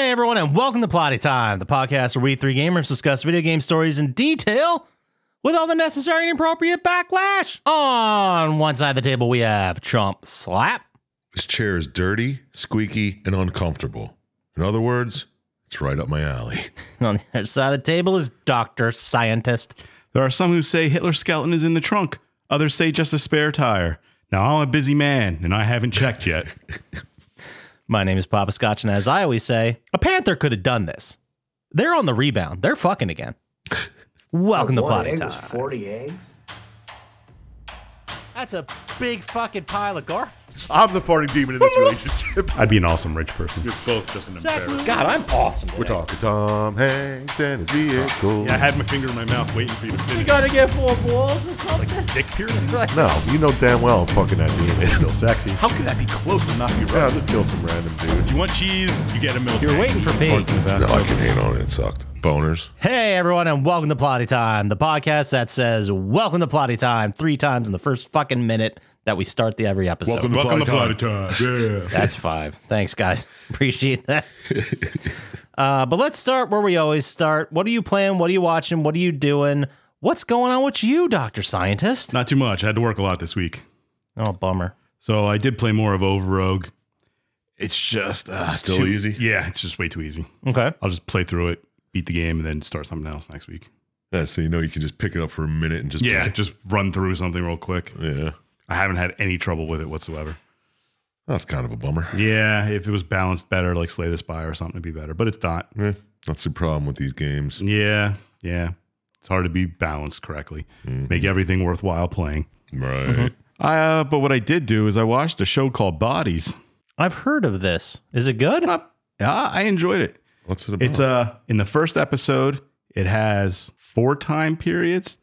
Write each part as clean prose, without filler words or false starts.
Hey everyone, and welcome to Plotty Time, the podcast where we three gamers discuss video game stories in detail with all the necessary and appropriate backlash. On one side of the table, we have Chump Slap. This chair is dirty, squeaky, and uncomfortable. In other words, it's right up my alley. On the other side of the table is Dr. Syintist. There are some who say Hitler's skeleton is in the trunk. Others say just a spare tire. Now, I'm a busy man, and I haven't checked yet. My name is Poppascotch, and as I always say, a panther could have done this. They're on the rebound. They're fucking again. Welcome to Plotty Time. 40 eggs? That's a big fucking pile of garbage. I'm the farting demon in this relationship. I'd be an awesome rich person. You're both just an embarrassment. God, I'm awesome. We're talking Tom Hanks and his vehicle. Yeah, I had my finger in my mouth waiting for you to finish. You gotta get 4 balls or something. Dick piercing? No, you know damn well I'm fucking that demon. It's still sexy. How could that be close and not be Yeah, right? just kill some random dude. If you want cheese, you get a milk. You're waiting for pee. No, I can hate on it. It sucked. Boners. Hey everyone, and welcome to Plotty Time, the podcast that says welcome to Plotty Time 3 times in the first fucking minute that we start every episode. Welcome to Plotty Time. Yeah. That's 5. Thanks, guys. Appreciate that. But let's start where we always start. What are you playing? What are you watching? What are you doing? What's going on with you, Dr. Syintist? Not too much. I had to work a lot this week. Oh, bummer. So I did play more of Overrogue. It's just... Still easy? Yeah, it's just way too easy. Okay. I'll just play through it, beat the game, and then start something else next week. Yeah, so you know you can just pick it up for a minute and just... Yeah, just run through something real quick. Yeah. I haven't had any trouble with it whatsoever. That's kind of a bummer. Yeah, if it was balanced better, like Slay the Spire or something, it'd be better. But it's not. That's the problem with these games. Yeah. It's hard to be balanced correctly. Make everything worthwhile playing. Right. But what I did do is I watched a show called Bodies. I've heard of this. Is it good? Yeah, I enjoyed it. What's it about? It's in the first episode, it has 4 time periods,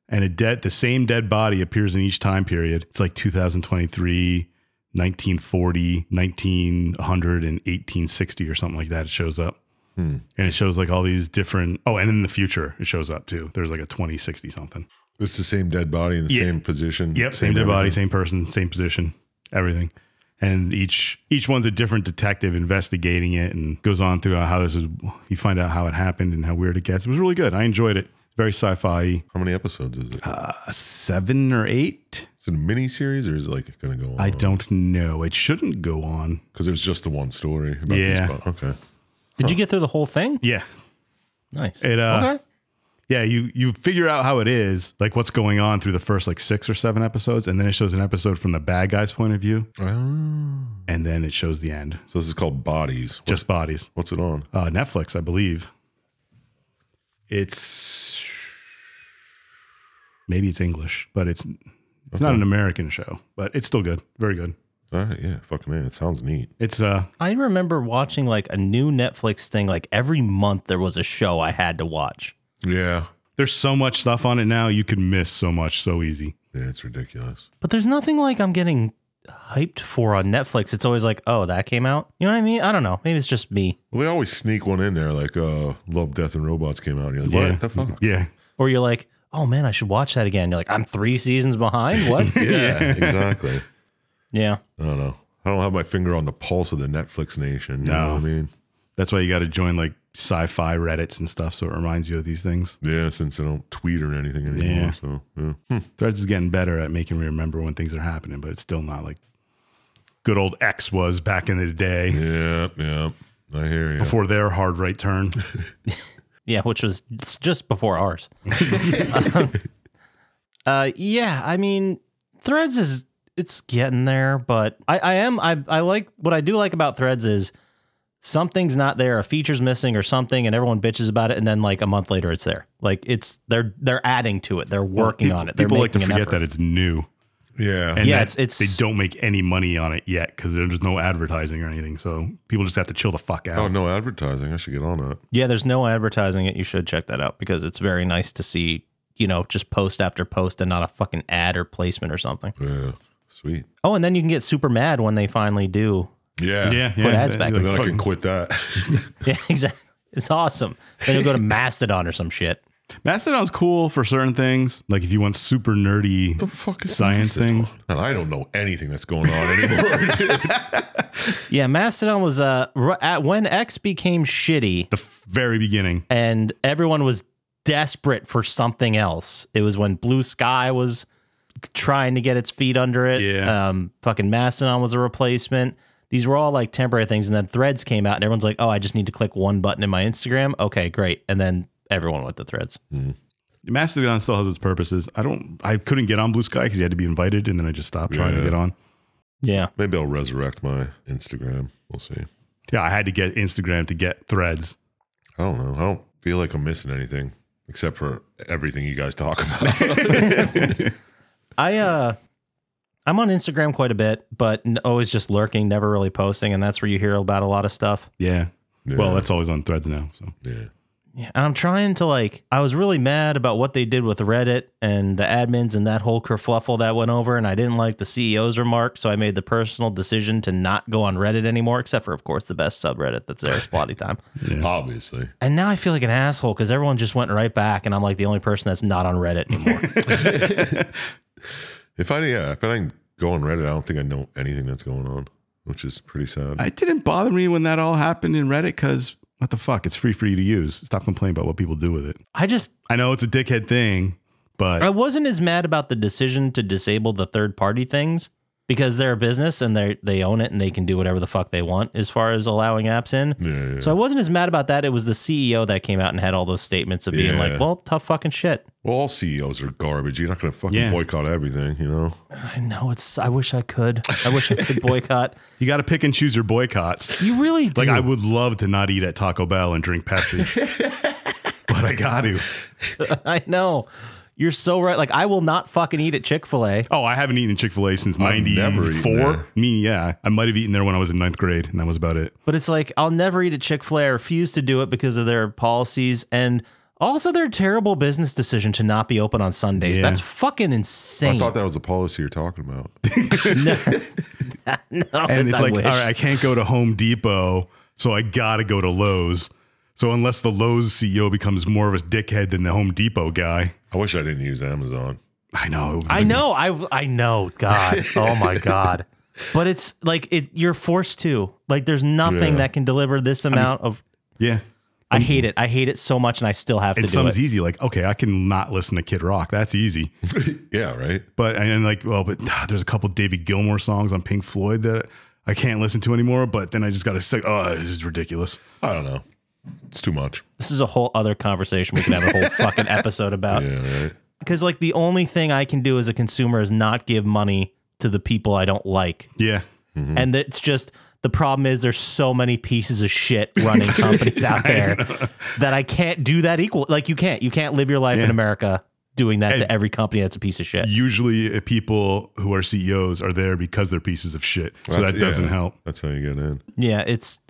and the same dead body appears in each time period. It's like 2023, 1940, 1900, and 1860 or something like that. It shows up. And it shows like all these different... Oh, and in the future, it shows up too. There's like a 2060 something. It's the same dead body in the same position? Yep, same dead body, same person, same position, everything. And each one's a different detective investigating it, and goes on through how this is. You find out how it happened and how weird it gets. It was really good. I enjoyed it. Very sci-fi. How many episodes is it? 7 or 8. Is it a mini series or is it like going to go on? I don't know. It shouldn't go on. Because it was just the one story about Yeah. this. Okay. Did you get through the whole thing? Yeah. Nice. Okay. Yeah, you figure out how it is, like what's going on through the first like 6 or 7 episodes, and then it shows an episode from the bad guy's point of view, and then it shows the end. So this is called Bodies. Just Bodies. What's it on? Netflix, I believe. Maybe it's English, but it's not an American show, but it's still good. Very good. All right, yeah, fucking man, it sounds neat. It's I remember watching like a new Netflix thing. Like every month there was a show I had to watch. Yeah. there's so much stuff on it now, you can miss so much so easy. Yeah, it's ridiculous. But there's nothing like I'm getting hyped for on Netflix. It's always like, oh, that came out. You know what I mean? I don't know. Maybe it's just me. Well, they always sneak one in there, like Love, Death, and Robots came out. And you're like, Yeah. what the fuck? Yeah. Or you're like, oh man, I should watch that again. You're like, I'm 3 seasons behind. What? Yeah, exactly. Yeah. I don't know. I don't have my finger on the pulse of the Netflix nation. You know what I mean? That's why you got to join like sci-fi Reddits and stuff, so it reminds you of these things. Yeah, since I don't tweet or anything anymore. Yeah. So, yeah. Threads is getting better at making me remember when things are happening, but it's still not like good old X was back in the day. Yeah. I hear you. Before their hard right turn. Yeah, which was just before ours. Yeah, I mean, Threads it's getting there, but I like what I do like about Threads is something's not there, a feature's missing or something, and everyone bitches about it, and then like a month later it's there. Like they're adding to it, they're working on it. They're people like to making an forget effort. that it's new. Yeah. And yeah, that it's they don't make any money on it yet because there's no advertising or anything. So people just have to chill the fuck out. Oh, no advertising. I should get on that. yeah, there's no advertising it. You should check that out because it's very nice to see, just post after post and not a fucking ad or placement or something. Yeah. Sweet. Oh, and then you can get super mad when they finally do. Yeah. Put ads back. And then I can quit that. Yeah, exactly. It's awesome. Then you'll go to Mastodon or some shit. Mastodon's cool for certain things. Like if you want super nerdy The fuck is science Mastodon? things. And I don't know anything that's going on anymore. Dude. Yeah, Mastodon was when X became shitty, The very beginning. and everyone was desperate for something else. It was when Blue Sky was trying to get its feet under it. Yeah. Fucking Mastodon was a replacement. These were all like temporary things, and then Threads came out, and everyone's like, "Oh, I just need to click one button in my Instagram." Okay, great, and then everyone went to Threads. Mastodon still has its purposes. I couldn't get on Blue Sky because you had to be invited, and then I just stopped trying to get on. Yeah, Maybe I'll resurrect my Instagram. We'll see. Yeah, I had to get Instagram to get Threads. I don't know. I don't feel like I'm missing anything except for everything you guys talk about. I'm on Instagram quite a bit, but always just lurking, never really posting, and that's where you hear about a lot of stuff. Yeah. Well, that's always on Threads now. So Yeah. Yeah, and I'm trying to I was really mad about what they did with Reddit and the admins and that whole kerfluffle that went over, and I didn't like the CEO's remark, so I made the personal decision to not go on Reddit anymore, except for, of course, the best subreddit that's there is Plottytime. Obviously. And now I feel like an asshole because everyone just went right back, and I'm like the only person that's not on Reddit anymore. If I didn't go on Reddit, I don't think I know anything that's going on, which is pretty sad. it didn't bother me when that all happened in Reddit because what the fuck? It's free for you to use. Stop complaining about what people do with it. I know it's a dickhead thing, but I wasn't as mad about the decision to disable the third-party things because they're a business and they own it and they can do whatever the fuck they want as far as allowing apps in. Yeah. So I wasn't as mad about that. It was the CEO that came out and had all those statements of being like, well, tough fucking shit. Well, all CEOs are garbage. You're not going to fucking boycott everything, you know? I know. I wish I could. I wish I could boycott. you got to pick and choose your boycotts. You really do. Like, I would love to not eat at Taco Bell and drink Pepsi, but I got to. I know. You're so right. Like, I will not fucking eat at Chick-fil-A. Oh, I haven't eaten Chick-fil-A since I've never eaten 94. there. Me, yeah. I might have eaten there when I was in 9th grade, and that was about it. But it's like, I'll never eat at Chick-fil-A. I refuse to do it because of their policies and also their terrible business decision to not be open on Sundays. Yeah. That's fucking insane. I thought that was the policy you're talking about. No, And it's I like, wish. all right, I can't go to Home Depot, so I got to go to Lowe's. So unless the Lowe's CEO becomes more of a dickhead than the Home Depot guy. I wish I didn't use Amazon. I know. I know. God. Oh my God. But it's like you're forced to. Like, there's nothing that can deliver this amount of. Yeah. I hate it. I hate it so much, and I still have to do Some's it. easy. Like, okay, I can not listen to Kid Rock. That's easy. Yeah, right? But there's a couple David Gilmour songs on Pink Floyd that I can't listen to anymore. But then I just got to say, oh, this is ridiculous. I don't know. It's too much. This is a whole other conversation we can have a whole fucking episode about. Yeah, right? Because like the only thing I can do as a consumer is not give money to the people I don't like. Yeah. And it's just the problem is there's so many pieces of shit running companies out there that I can't do that equal. Like you can't live your life in America doing that to every company that's a piece of shit. Usually people who are CEOs are there because they're pieces of shit. So that doesn't help. That's how you get in. Yeah, it's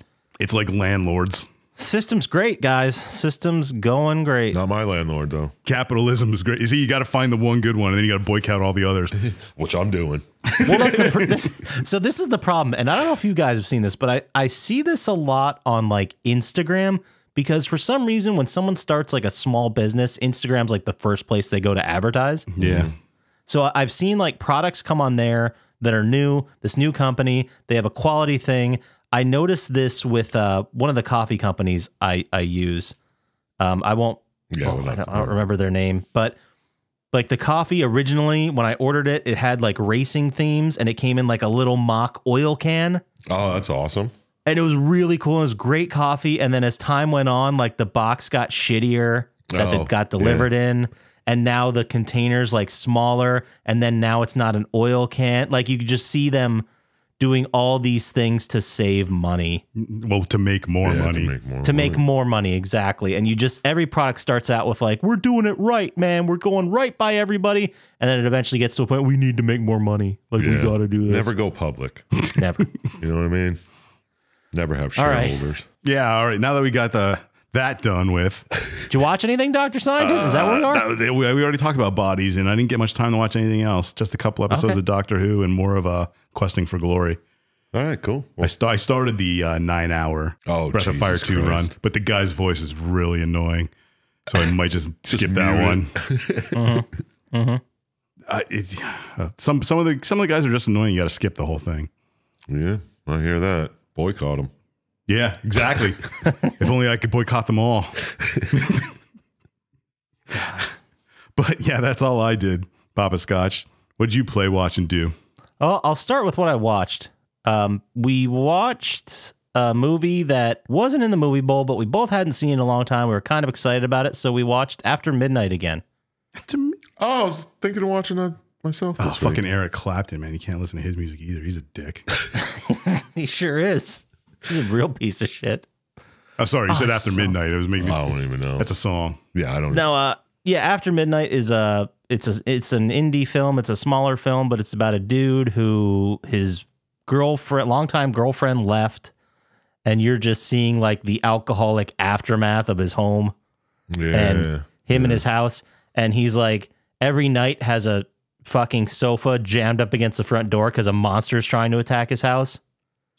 like landlords. system's great, guys. System's going great. Not my landlord, though, Capitalism is great. You see, you got to find the one good one, and then you got to boycott all the others. which I'm doing. Well, this is the problem, and I don't know if you guys have seen this, but I see this a lot on like Instagram because for some reason when someone starts like a small business, Instagram's like the first place they go to advertise. Yeah. So I've seen like products come on there that are new, this new company, they have a quality thing. I noticed this with one of the coffee companies I use. I won't, Yeah, I don't remember their name, but like the coffee originally, when I ordered it, it had like racing themes and it came in like a little mock oil can. Oh, that's awesome. And it was really cool. It was great coffee. And then as time went on, like the box got shittier that it got delivered in. And now the container's like smaller. And then now it's not an oil can. Like you could just see them doing all these things to save money. Well, to make more money. To make more money, exactly. And you just, every product starts out with like, we're doing it right, man. We're going right by everybody. And then it eventually gets to a point, we need to make more money. Like, we got to do this. Never go public. Never. You know what I mean? Never have All right. shareholders. Yeah, all right. Now that we got that done with. Did you watch anything, Dr. Scientist? Is that where we are? No, we already talked about bodies, and I didn't get much time to watch anything else. Just a couple episodes of Doctor Who and more of Questing for Glory. All right, cool. I started the 9-hour Breath of Fire Jesus 2 Christ. run, but the guy's voice is really annoying, so I might just skip that one. Some of the guys are just annoying. You got to skip the whole thing. Yeah, I hear that. Boycott them. Yeah, exactly. If only I could boycott them all. But yeah, that's all I did. Poppascotch. What'd you play, watch, and do? Oh, I'll start with what I watched. We watched a movie that wasn't in the movie bowl, but we both hadn't seen in a long time. We were kind of excited about it, so we watched After Midnight again. Oh, I was thinking of watching that myself. Oh, This week. fucking Eric Clapton, man. You can't listen to his music either. He's a dick. He sure is. He's a real piece of shit. I'm sorry, you said it's After so- Midnight. It was making me. I don't even know. That's a song. Yeah, I don't. No, yeah, After Midnight is it's an indie film. It's a smaller film, but it's about a dude who his longtime girlfriend left, and you're just seeing like the alcoholic aftermath of his home and him in his house. And he's like, every night has a fucking sofa jammed up against the front door because a monster's trying to attack his house.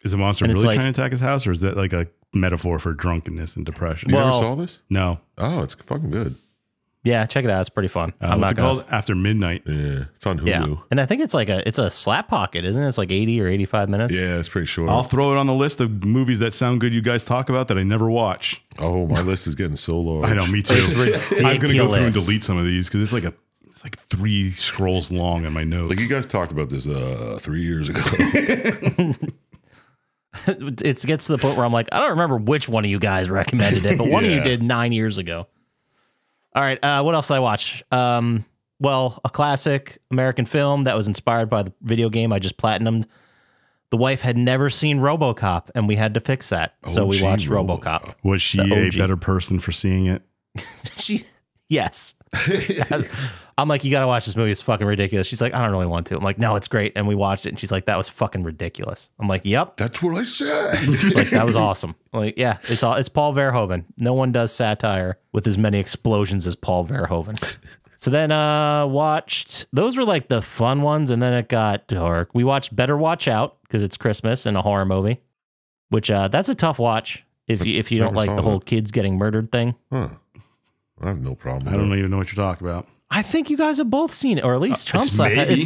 Is a monster And it's really like- trying to attack his house, or is that like a metaphor for drunkenness and depression? You Well- ever saw this? No. Oh, it's fucking good. Yeah, check it out. It's pretty fun. What's it called? After Midnight. Yeah, it's on Hulu. Yeah, and I think it's like it's a slap pocket, isn't it? It's like 80 or 85 minutes. Yeah, it's pretty short. I'll throw it on the list of movies that sound good you guys talk about that I never watch. Oh, my list is getting so large. I know, me too. It's I'm going to go through and ridiculous. delete some of these because it's like 3 scrolls long in my notes. Like you guys talked about this 3 years ago. It gets to the point where I'm like, I don't remember which one of you guys recommended it, but one of you Yeah. did 9 years ago. All right, what else did I watch? Well, a classic American film that was inspired by the video game I just platinumed. The wife had never seen RoboCop, and we had to fix that, so we OG watched RoboCop. RoboCop. Was she The a OG. better person for seeing it? Yes. I'm like, you got to watch this movie. It's fucking ridiculous. She's like, I don't really want to. I'm like, no, it's great. And we watched it, and she's like, that was fucking ridiculous. I'm like, yep. That's what I said. She's like, that was awesome. I'm like, yeah, it's Paul Verhoeven. No one does satire with as many explosions as Paul Verhoeven. So then watched, those were like the fun ones, and then it got dark. We watched Better Watch Out because it's Christmas and a horror movie, which that's a tough watch if you don't Never like saw the whole that. kids getting murdered thing. Huh. I have no problem. I don't even know what you're talking about. I think you guys have both seen it, or at least Chump Slap. maybe.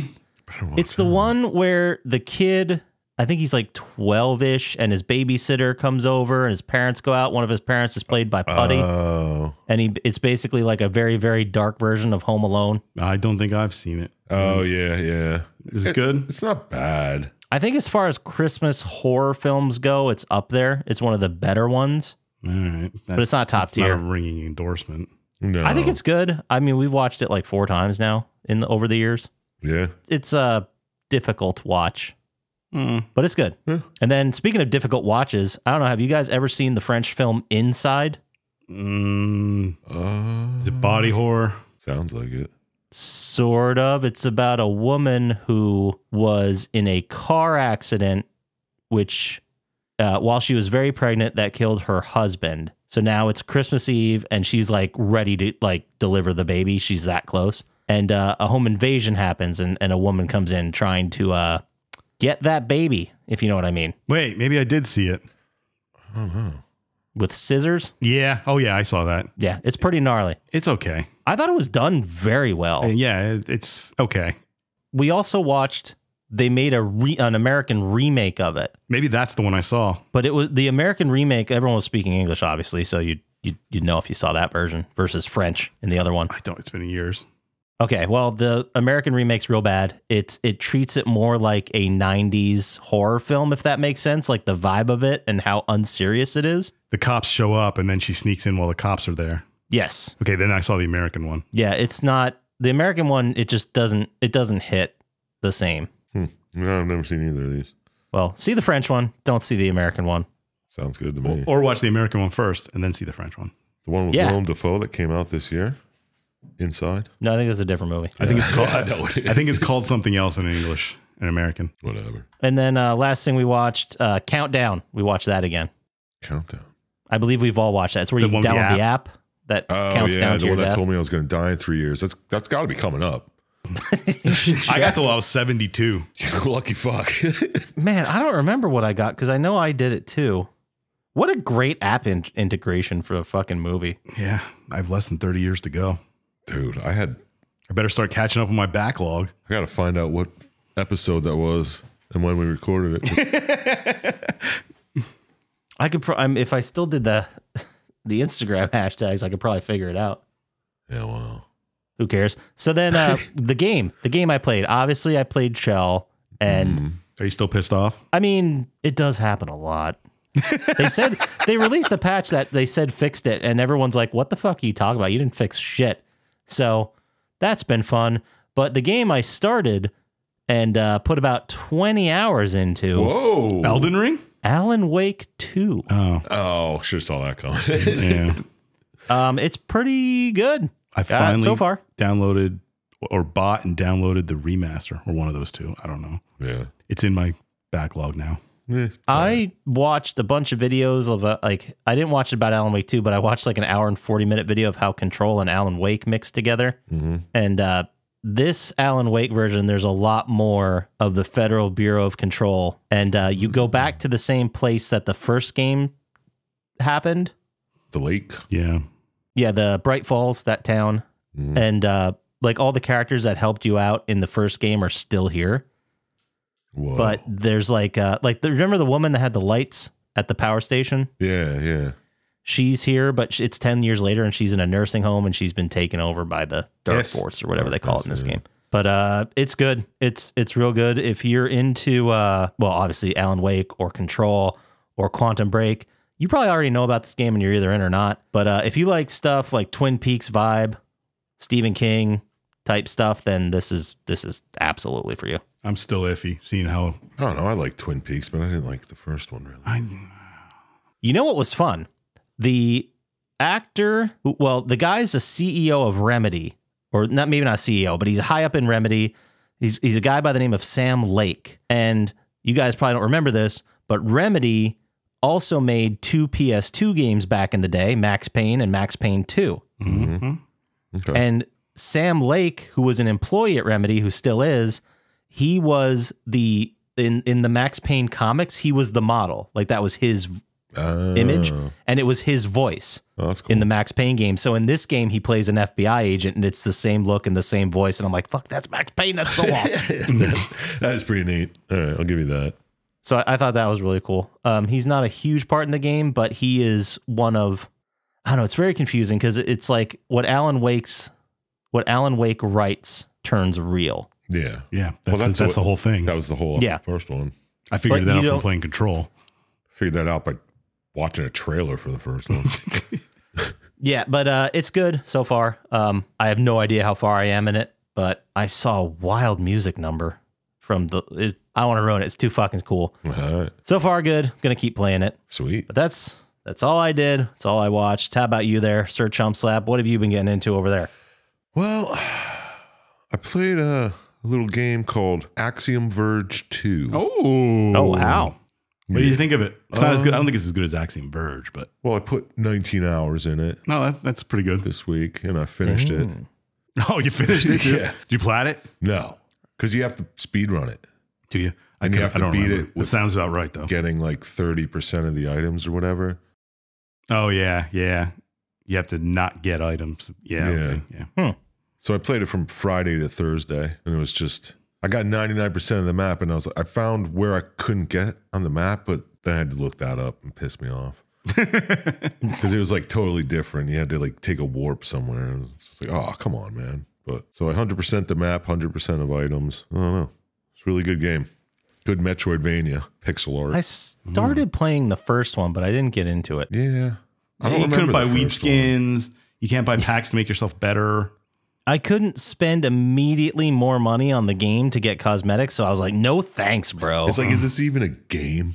It's the one where the kid, I think he's like 12-ish, and his babysitter comes over, and his parents go out. One of his parents is played by Plotty, Oh. and it's basically like a very, very dark version of Home Alone. I don't think I've seen it. Oh, yeah, yeah. Is it good? It's not bad. I think as far as Christmas horror films go, it's up there. It's one of the better ones, All right. but it's not top It's not a tier. ringing endorsement. No. I think it's good. I mean, we've watched it like 4 times now over the years. Yeah. It's a difficult watch, but it's good. Yeah. And then speaking of difficult watches, I don't know, have you guys ever seen the French film Inside? Is it body horror? Sounds like it. Sort of. It's about a woman who was in a car accident, which while she was very pregnant, that killed her husband. So now it's Christmas Eve, and she's like ready to like deliver the baby. She's that close. And a home invasion happens, and a woman comes in trying to get that baby, if you know what I mean, Wait, maybe I did see it. with scissors. Yeah. Oh, yeah, I saw that. Yeah, it's pretty gnarly. It's okay. I thought it was done very well. Yeah, it's okay. We also watched, they made an American remake of it. Maybe that's the one I saw. But it was the American remake. Everyone was speaking English, obviously, so you'd know if you saw that version versus French in the other one. I don't. It's been years. Okay, well, the American remake's real bad. It treats it more like a 90s horror film, if that makes sense, like the vibe of it and how unserious it is. The cops show up and then she sneaks in while the cops are there. Yes. Okay, then I saw the American one. Yeah, it's not the American one. It just doesn't hit the same. No, I've never seen either of these. Well, see the French one. Don't see the American one. Sounds good to me. Or watch the American one first and then see the French one. The one with Yeah. Willem Dafoe that came out this year. Inside. No, I think it's a different movie. I think it's called. I know it is. I think it's called something else in English, in American. Whatever. And then last thing we watched, Countdown. We watched that again. Countdown. I believe we've all watched that. It's where The you one with the download the app that Oh counts yeah, down to the your one that death. told me I was going to die in 3 years. That's got to be coming up. I got till I was 72. You lucky fuck. Man, I don't remember what I got because I know I did it too. What a great app integration for a fucking movie. Yeah, I have less than 30 years to go. Dude, I better start catching up on my backlog. got to find out what episode that was and when we recorded it. I could, if I still did the Instagram hashtags, I could probably figure it out. Yeah, well. Who cares? So then the game I played, obviously I played Shell, and Are you still pissed off? I mean, it does happen a lot. They said they released a patch that they said fixed it, and everyone's like, what the fuck are you talking about? You didn't fix shit. So that's been fun. But the game I started and put about 20 hours into. Whoa. Elden Ring? Alan Wake 2. Oh, should have saw that coming. Yeah. It's pretty good. I finally so far downloaded or bought and downloaded the remaster, or one of those two. I don't know. Yeah. It's in my backlog now. I watched a bunch of videos of I didn't watch about Alan Wake 2, but I watched like an hour and 40-minute video of how Control and Alan Wake mixed together. And this Alan Wake version, there's a lot more of the Federal Bureau of Control. And you go back to the same place that the first game happened. The lake. Yeah. Yeah, the Bright Falls, that town. And like all the characters that helped you out in the first game are still here. Whoa. But there's remember the woman that had the lights at the power station? Yeah. She's here, but it's 10 years later, and she's in a nursing home, and she's been taken over by the Dark Force or whatever they call it in this game. But it's good. It's real good. If you're into, obviously Alan Wake or Control or Quantum Break, you probably already know about this game, and you're either in or not. But if you like stuff like Twin Peaks vibe, Stephen King type stuff, then this is absolutely for you. I'm still iffy, seeing how... I don't know. I like Twin Peaks, but I didn't like the first one, really. You know what was fun? The actor, the guy's a CEO of Remedy, or maybe not CEO, but he's high up in Remedy. He's a guy by the name of Sam Lake. And you guys probably don't remember this, but Remedy also made 2 PS2 games back in the day, Max Payne and Max Payne 2. Okay. And Sam Lake, who was an employee at Remedy, who still is, he was in the Max Payne comics, he was the model. Like that was his image, and it was his voice that's cool. in the Max Payne game. So in this game, he plays an FBI agent, and it's the same look and the same voice. And I'm like, fuck, that's Max Payne. That's so awesome. That is pretty neat. All right, I'll give you that. So I thought that was really cool. He's not a huge part in the game, but he is one of, I don't know, it's very confusing because it's like what Alan Wake writes turns real. Yeah. That's the whole thing. That was the whole first one. I figured But that you out from don't- playing Control. Figured that out by watching a trailer for the first one. Yeah, but it's good so far. I have no idea how far I am in it, but I saw a wild music number from I want to ruin it. It's too fucking cool. All right. So far, good. Gonna keep playing it. Sweet. But that's all I did. That's all I watched. How about you there, Sir Chump Slap? What have you been getting into over there? Well, I played a little game called Axiom Verge 2. Oh, wow. What do you think of it? It's not as good. I don't think it's as good as Axiom Verge, but Well, I put 19 hours in it no, that's pretty good. this week, and I finished it. Oh, you finished it too? Yeah. Did you plat it? No, because you have to speed run it. Do you? And you have to don't beat remember. it with- It sounds about right though. Getting like 30% of the items or whatever. Oh yeah. You have to not get items. Yeah. Yeah. Okay, yeah. So I played it from Friday to Thursday, and it was just, I got 99% of the map, and I found where I couldn't get on the map, but then I had to look that up and piss me off. Because it was like totally different. You had to like take a warp somewhere. And it was just like, oh, come on, man. But so I 100% the map, 100% of items. I don't know. It's a really good game. Good Metroidvania, pixel art. I started playing the first one, but I didn't get into it. Yeah. I don't You couldn't remember buy the weed first one. skins. You can't buy packs to make yourself better. I couldn't spend immediately more money on the game to get cosmetics, so I was like, no thanks, bro. It's like, is this even a game?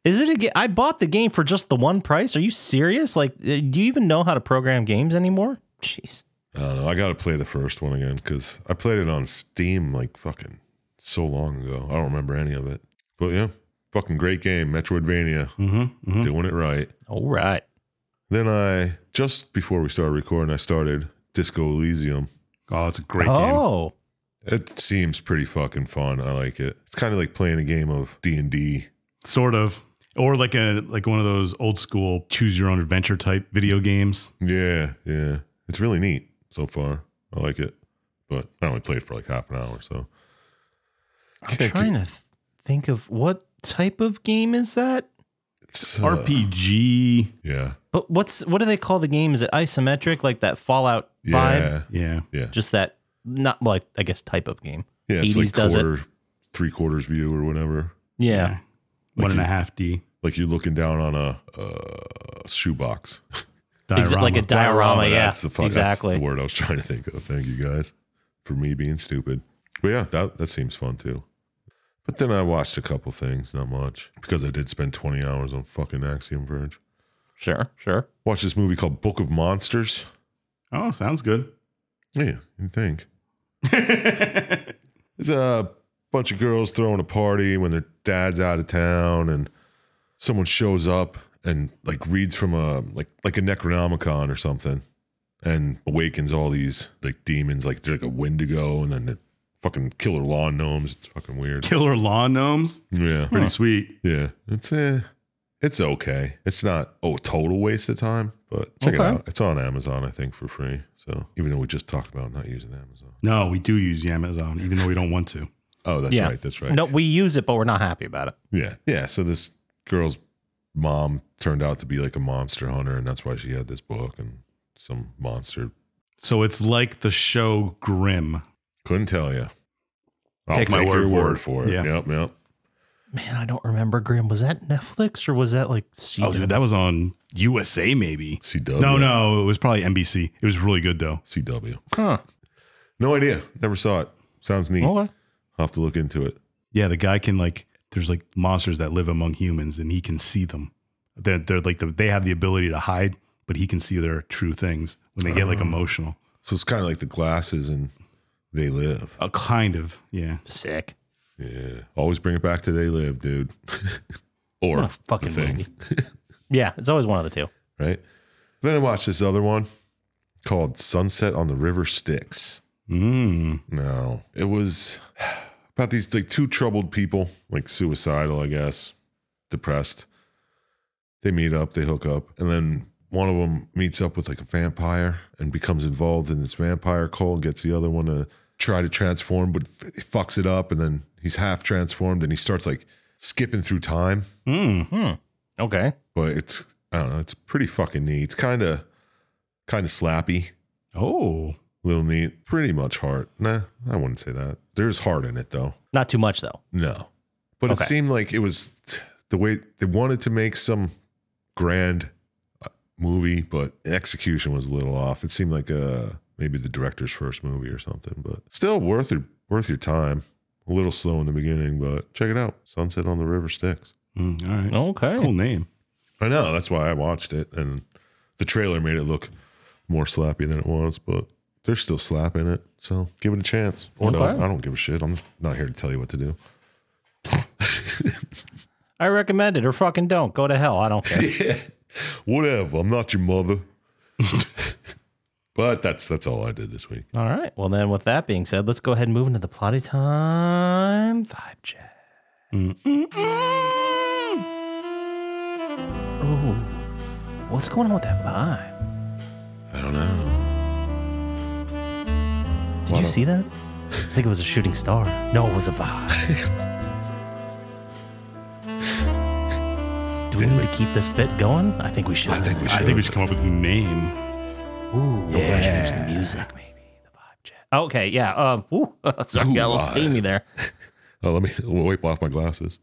Is it a game? I bought the game for just the one price. Are you serious? Like, do you even know how to program games anymore? Jeez. I don't know. I got to play the first one again because I played it on Steam like fucking so long ago. I don't remember any of it. But yeah, fucking great game. Metroidvania. Doing it right. All right. Then just before we started recording, I started Disco Elysium. Oh, it's a great game. Oh, It seems pretty fucking fun. I like it. It's kind of like playing a game of D&D. Sort of. Or like one of those old school choose your own adventure type video games. Yeah. It's really neat so far. I like it. But I only played for like half an hour, so. I'm trying to think of what type of game is that? RPG. Yeah. But what do they call the game? Is it isometric, like that Fallout vibe? Yeah. Yeah. Just that, not like, I guess, type of game. Yeah. It's Hades like does quarter, 3/4 view or whatever. Yeah. 1.5D. Like you're looking down on a shoebox. Like a diorama, yeah. That's the exactly. That's the word I was trying to think of. Thank you guys for me being stupid. But yeah, that seems fun too. But then I watched a couple things, not much, because I did spend 20 hours on fucking Axiom Verge. Sure. Watched this movie called Book of Monsters. Oh, sounds good. Yeah, you think. There's a bunch of girls throwing a party when their dad's out of town, and someone shows up and like reads from a like a Necronomicon or something, and awakens all these like demons. Like there's like a Wendigo, and then the fucking killer lawn gnomes. It's fucking weird. Killer lawn gnomes. Yeah, Pretty sweet. yeah. It's okay. It's not a total waste of time, but check it Okay. out. It's on Amazon, I think, for free. So even though we just talked about not using Amazon. No, we do use Amazon, even though we don't want to. Oh, that's Yeah. right. That's right. No, we use it, but we're not happy about it. Yeah. Yeah. So this girl's mom turned out to be like a monster hunter, and that's why she had this book and some monster. So it's like the show Grimm. Couldn't tell you. I'll Take my your word word for it. Yeah. Yep. Man, I don't remember Grimm. Was that Netflix or was that like CW? Oh, dude, that was on USA, maybe. CW. No, it was probably NBC. It was really good, though. CW. Huh. No idea. Never saw it. Sounds neat. Okay. I'll have to look into it. Yeah, the guy can there's like monsters that live among humans, and he can see them. They're like they have the ability to hide, but he can see their true things when they get like emotional. So it's kind of like the glasses and They Live. Kind of, yeah. Sick. Yeah. Always bring it back to They Live, dude. Or What a fucking the thing. movie. Yeah, it's always one of the two. Right? Then I watched this other one called Sunset on the River Styx. No, it was about these like two troubled people, like suicidal, I guess, depressed. They meet up, they hook up, and then one of them meets up with like a vampire and becomes involved in this vampire cult, gets the other one to try to transform, but fucks it up, and then he's half transformed and he starts like skipping through time. Okay. But it's, I don't know, it's pretty fucking neat. It's kind of slappy. Oh, Little neat, pretty much heart. Nah, I wouldn't say that. There's heart in it though. Not too much though. No, but Okay. it seemed like it was the way they wanted to make some grand movie, but execution was a little off. It seemed like maybe the director's first movie or something, but still worth your time. A little slow in the beginning, but check it out. Sunset on the River Styx. all right. Okay. Cool name. I know, that's why I watched it, and the trailer made it look more slappy than it was, but there's still slap in it, so give it a chance. Or no, Okay. I don't give a shit. I'm not here to tell you what to do. I recommend it or fucking don't. Go to hell. I don't care. Whatever. I'm not your mother. But that's all I did this week. All right. Well, then with that being said, let's go ahead and move into the Plotty Time vibe check. Ooh. What's going on with that vibe? I don't know. Did you see that? I think it was a shooting star. No, it was a vibe. Do we need to keep this bit going? I think we should. I think we I should. think we should come up with a name. Ooh, yeah. Change the music, maybe. The vibe check. Okay, yeah. Sorry, got a little steamy there. Oh, let me wipe off my glasses.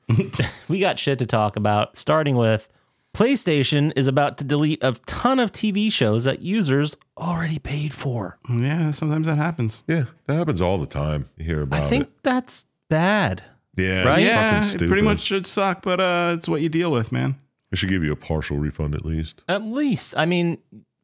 We got shit to talk about, starting with PlayStation is about to delete a ton of TV shows that users already paid for. Yeah, sometimes that happens. Yeah, that happens all the time. You hear about I think that's bad. Yeah, Right? it's Yeah, fucking it stupid. pretty much should suck, but it's what you deal with, man. They should give you a partial refund at least. At least, I mean,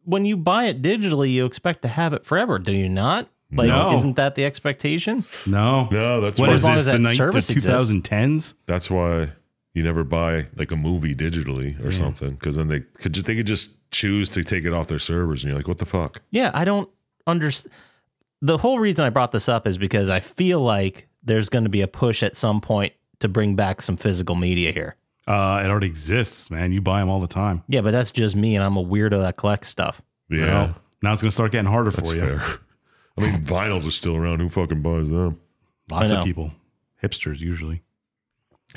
when you buy it digitally, you expect to have it forever, do you not? Like, No. isn't that the expectation? No. No, that's What why, is as long this, as the that service the exists. 2010s? that's why you never buy like a movie digitally or something, because then they could just choose to take it off their servers, and you're like, what the fuck? Yeah, I don't understand. The whole reason I brought this up is because I feel like there's going to be a push at some point to bring back some physical media here. It already exists, man. You buy them all the time. Yeah, but that's just me, and I'm a weirdo that collects stuff. Yeah, Well, now it's going to start getting harder that's for you. fair. I mean, vinyls are still around. Who fucking buys them? Lots I of know. people. Hipsters, usually.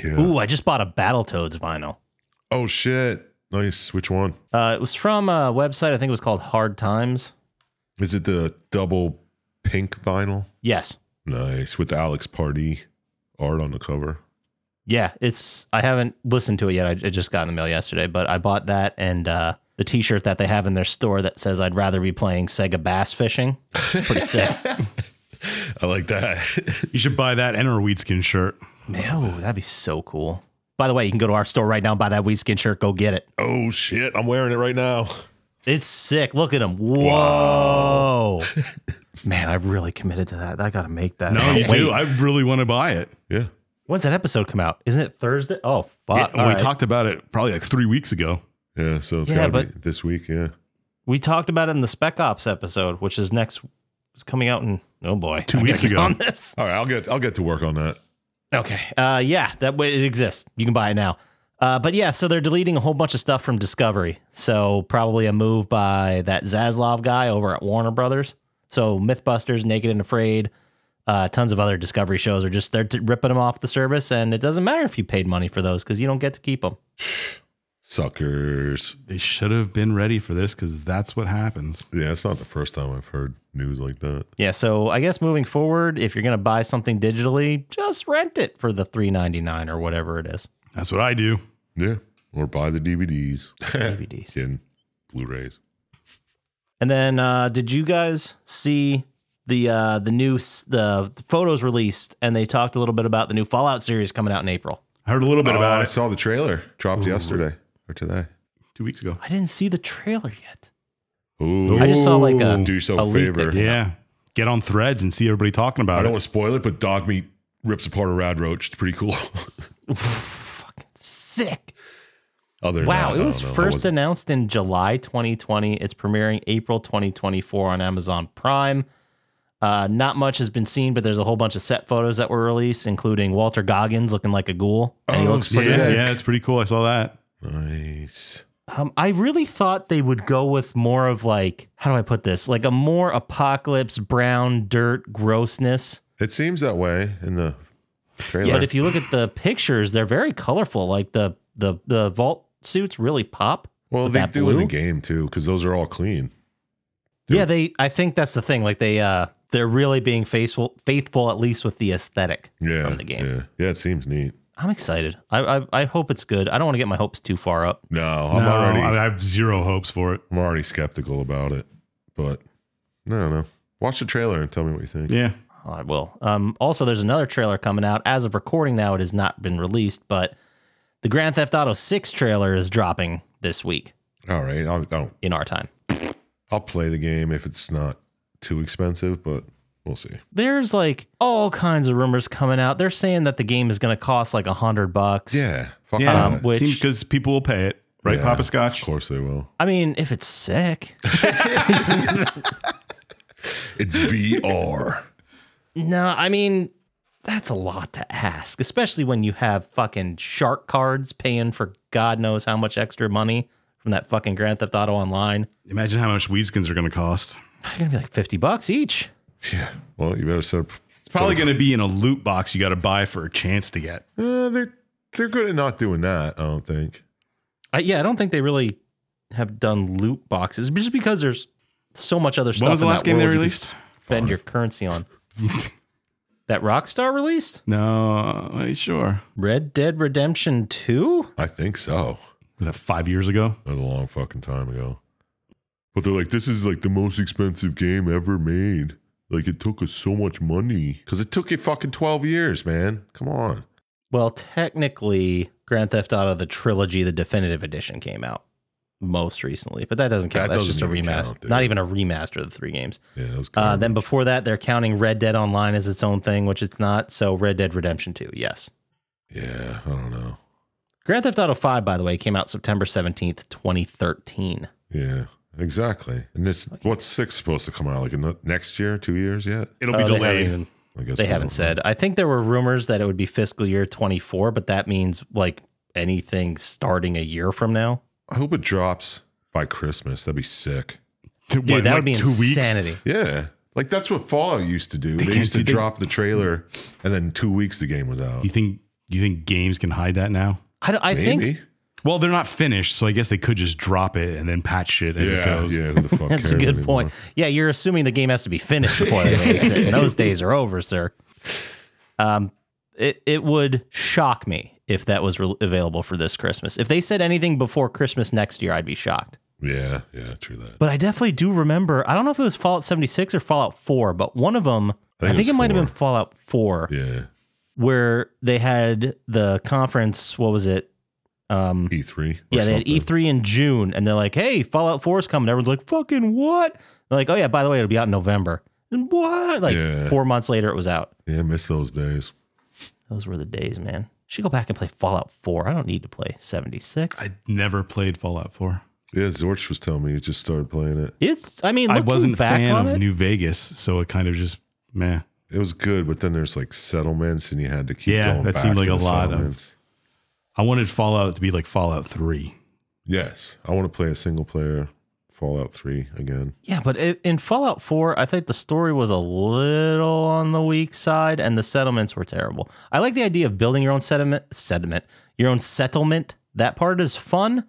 Yeah. Ooh, I just bought a Battletoads vinyl. Oh shit! Nice. Which one? It was from a website. I think it was called Hard Times. Is it the double pink vinyl? Yes. Nice, with Alex Pardee art on the cover. Yeah, I haven't listened to it yet. I just got in the mail yesterday, but I bought that and the t-shirt that they have in their store that says I'd rather be playing Sega Bass Fishing. It's pretty sick. I like that. You should buy that and our Weedskin shirt. Man, oh, that'd be so cool. By the way, you can go to our store right now and buy that Weedskin shirt. Go get it. Oh shit! I'm wearing it right now. It's sick. Look at him. Whoa. Man, I've really committed to that. I got to make that. No, you do. I really want to buy it. Yeah. When's that episode come out? Isn't it Thursday? Oh, fuck. We talked about it probably like 3 weeks ago. Yeah, so it's gotta be this week. Yeah. We talked about it in the Spec Ops episode, which is it's coming out in, oh boy. 2 weeks ago. On this. All right, I'll get to work on that. Okay. Yeah, that way it exists. You can buy it now. But yeah, so they're deleting a whole bunch of stuff from Discovery. So probably a move by that Zaslav guy over at Warner Brothers. So Mythbusters, Naked and Afraid, tons of other Discovery shows are just they're ripping them off the service, and it doesn't matter if you paid money for those because you don't get to keep them. Suckers. They should have been ready for this because that's what happens. Yeah, it's not the first time I've heard news like that. Yeah, so I guess moving forward, if you're gonna buy something digitally, just rent it for the $3.99 or whatever it is. That's what I do. Yeah, or buy the DVDs. DVDs. Kidding. Blu-rays. And then, did you guys see the photos released? And they talked a little bit about the new Fallout series coming out in April. I heard a little bit about I it saw the trailer. Dropped yesterday or today. 2 weeks ago. I didn't see the trailer yet. Ooh. I just saw like Do yourself a leak favor. that came out. Yeah. Get on Threads and see everybody talking about I it. don't want to spoil it, but dog meat rips apart a rad roach. It's pretty cool. Fucking sick. Other than Wow, that, it was I don't know. first announced in July 2020. It's premiering April 2024 on Amazon Prime. Not much has been seen, but there's a whole bunch of set photos that were released, including Walter Goggins looking like a ghoul. And he looks pretty good. Yeah, it's pretty cool. I saw that. Nice. I really thought they would go with more of like, how do I put this? Like a more apocalypse, brown, dirt, grossness. It seems that way in the trailer. Yeah, but if you look at the pictures, they're very colorful. Like the vault suits really pop. Well, with they that do in blue. the game too, because those are all clean. Yeah, I think that's the thing. Like they're really being faithful at least with the aesthetic of the game. Yeah, it seems neat. I'm excited. I hope it's good. I don't want to get my hopes too far up. No, I have zero hopes for it. I'm already skeptical about it, but I don't know. Watch the trailer and tell me what you think. Yeah. Oh, I will. Also, there's another trailer coming out. As of recording now, it has not been released, but the Grand Theft Auto 6 trailer is dropping this week All right, in our time. I'll play the game if it's not too expensive, but we'll see. There's like all kinds of rumors coming out. They're saying that the game is going to cost like $100. Yeah, fuck Yeah. that. which- Because people will pay it. Right, Yeah, Poppascotch? Of course they will. I mean, if it's sick. It's VR. No, I mean, that's a lot to ask, especially when you have fucking shark cards paying for God knows how much extra money from that fucking Grand Theft Auto Online. Imagine how much Weedskins are going to cost. They're going to be like $50 each. Yeah. Well, you better set up. It's probably going to be in a loot box you got to buy for a chance to get. They're good at not doing that, I don't think. Yeah, I don't think they really have done loot boxes just because there's so much other stuff. When was the in last that game they world you can released? spend your currency on. That Rockstar released? No, are you sure? Red Dead Redemption 2? I think so. Was that 5 years ago? That was a long fucking time ago. But they're like, this is like the most expensive game ever made. Like, it took us so much money. Because it took you fucking 12 years, man. Come on. Well, technically, Grand Theft Auto, the trilogy, the definitive edition came out most recently, but that doesn't count. That That's just a doesn't even remaster. count, dude. Not even a remaster of the 3 games. Yeah, that was Then before that, they're counting Red Dead Online as its own thing, which it's not. So Red Dead Redemption 2, yes. Yeah, I don't know. Grand Theft Auto 5, by the way, came out September 17th, 2013. Yeah, exactly. And this, what's 6 supposed to come out? Like next year, 2 years yet? It'll be delayed. I guess They we haven't don't said. I think there were rumors that it would be fiscal year 24, but that means like anything starting a year from now. know. I hope it drops by Christmas. That'd be sick. Dude, that would be insanity. Yeah. Like that's what Fallout used to do. They can't used to do that. drop the trailer and then 2 weeks the game was out. You think games can hide that now? I think Maybe. Well, they're not finished, so I guess they could just drop it and then patch it as it goes. Yeah, who the fuck That's a cares good anymore? point. Yeah, you're assuming the game has to be finished before they release it. And those days are over, sir. It would shock me if that was available for this Christmas. If they said anything before Christmas next year, I'd be shocked. Yeah, true that. But I definitely do remember, I don't know if it was Fallout 76 or Fallout 4, but one of them, I think it might have been Fallout 4, where they had the conference, what was it? E3. Yeah, they had E3 in June, and they're like, hey, Fallout 4 is coming. Everyone's like, fucking what? They're like, oh yeah, by the way, it'll be out in November. And what? Like 4 months later, it was out. Yeah, I miss those days. Those were the days, man. Should go back and play Fallout 4. I don't need to play 76. I never played Fallout 4. Yeah, Zorch was telling me he just started playing it. I wasn't a back fan on of it, New Vegas, so it kind of just meh. It was good, but then there's like settlements, and you had to keep going that back seemed like to a the lot settlements. I wanted Fallout to be like Fallout 3. Yes, I want to play a single player Fallout 3 again. Yeah, but in Fallout 4, I think the story was a little on the weak side, and the settlements were terrible. I like the idea of building your own your own settlement. That part is fun,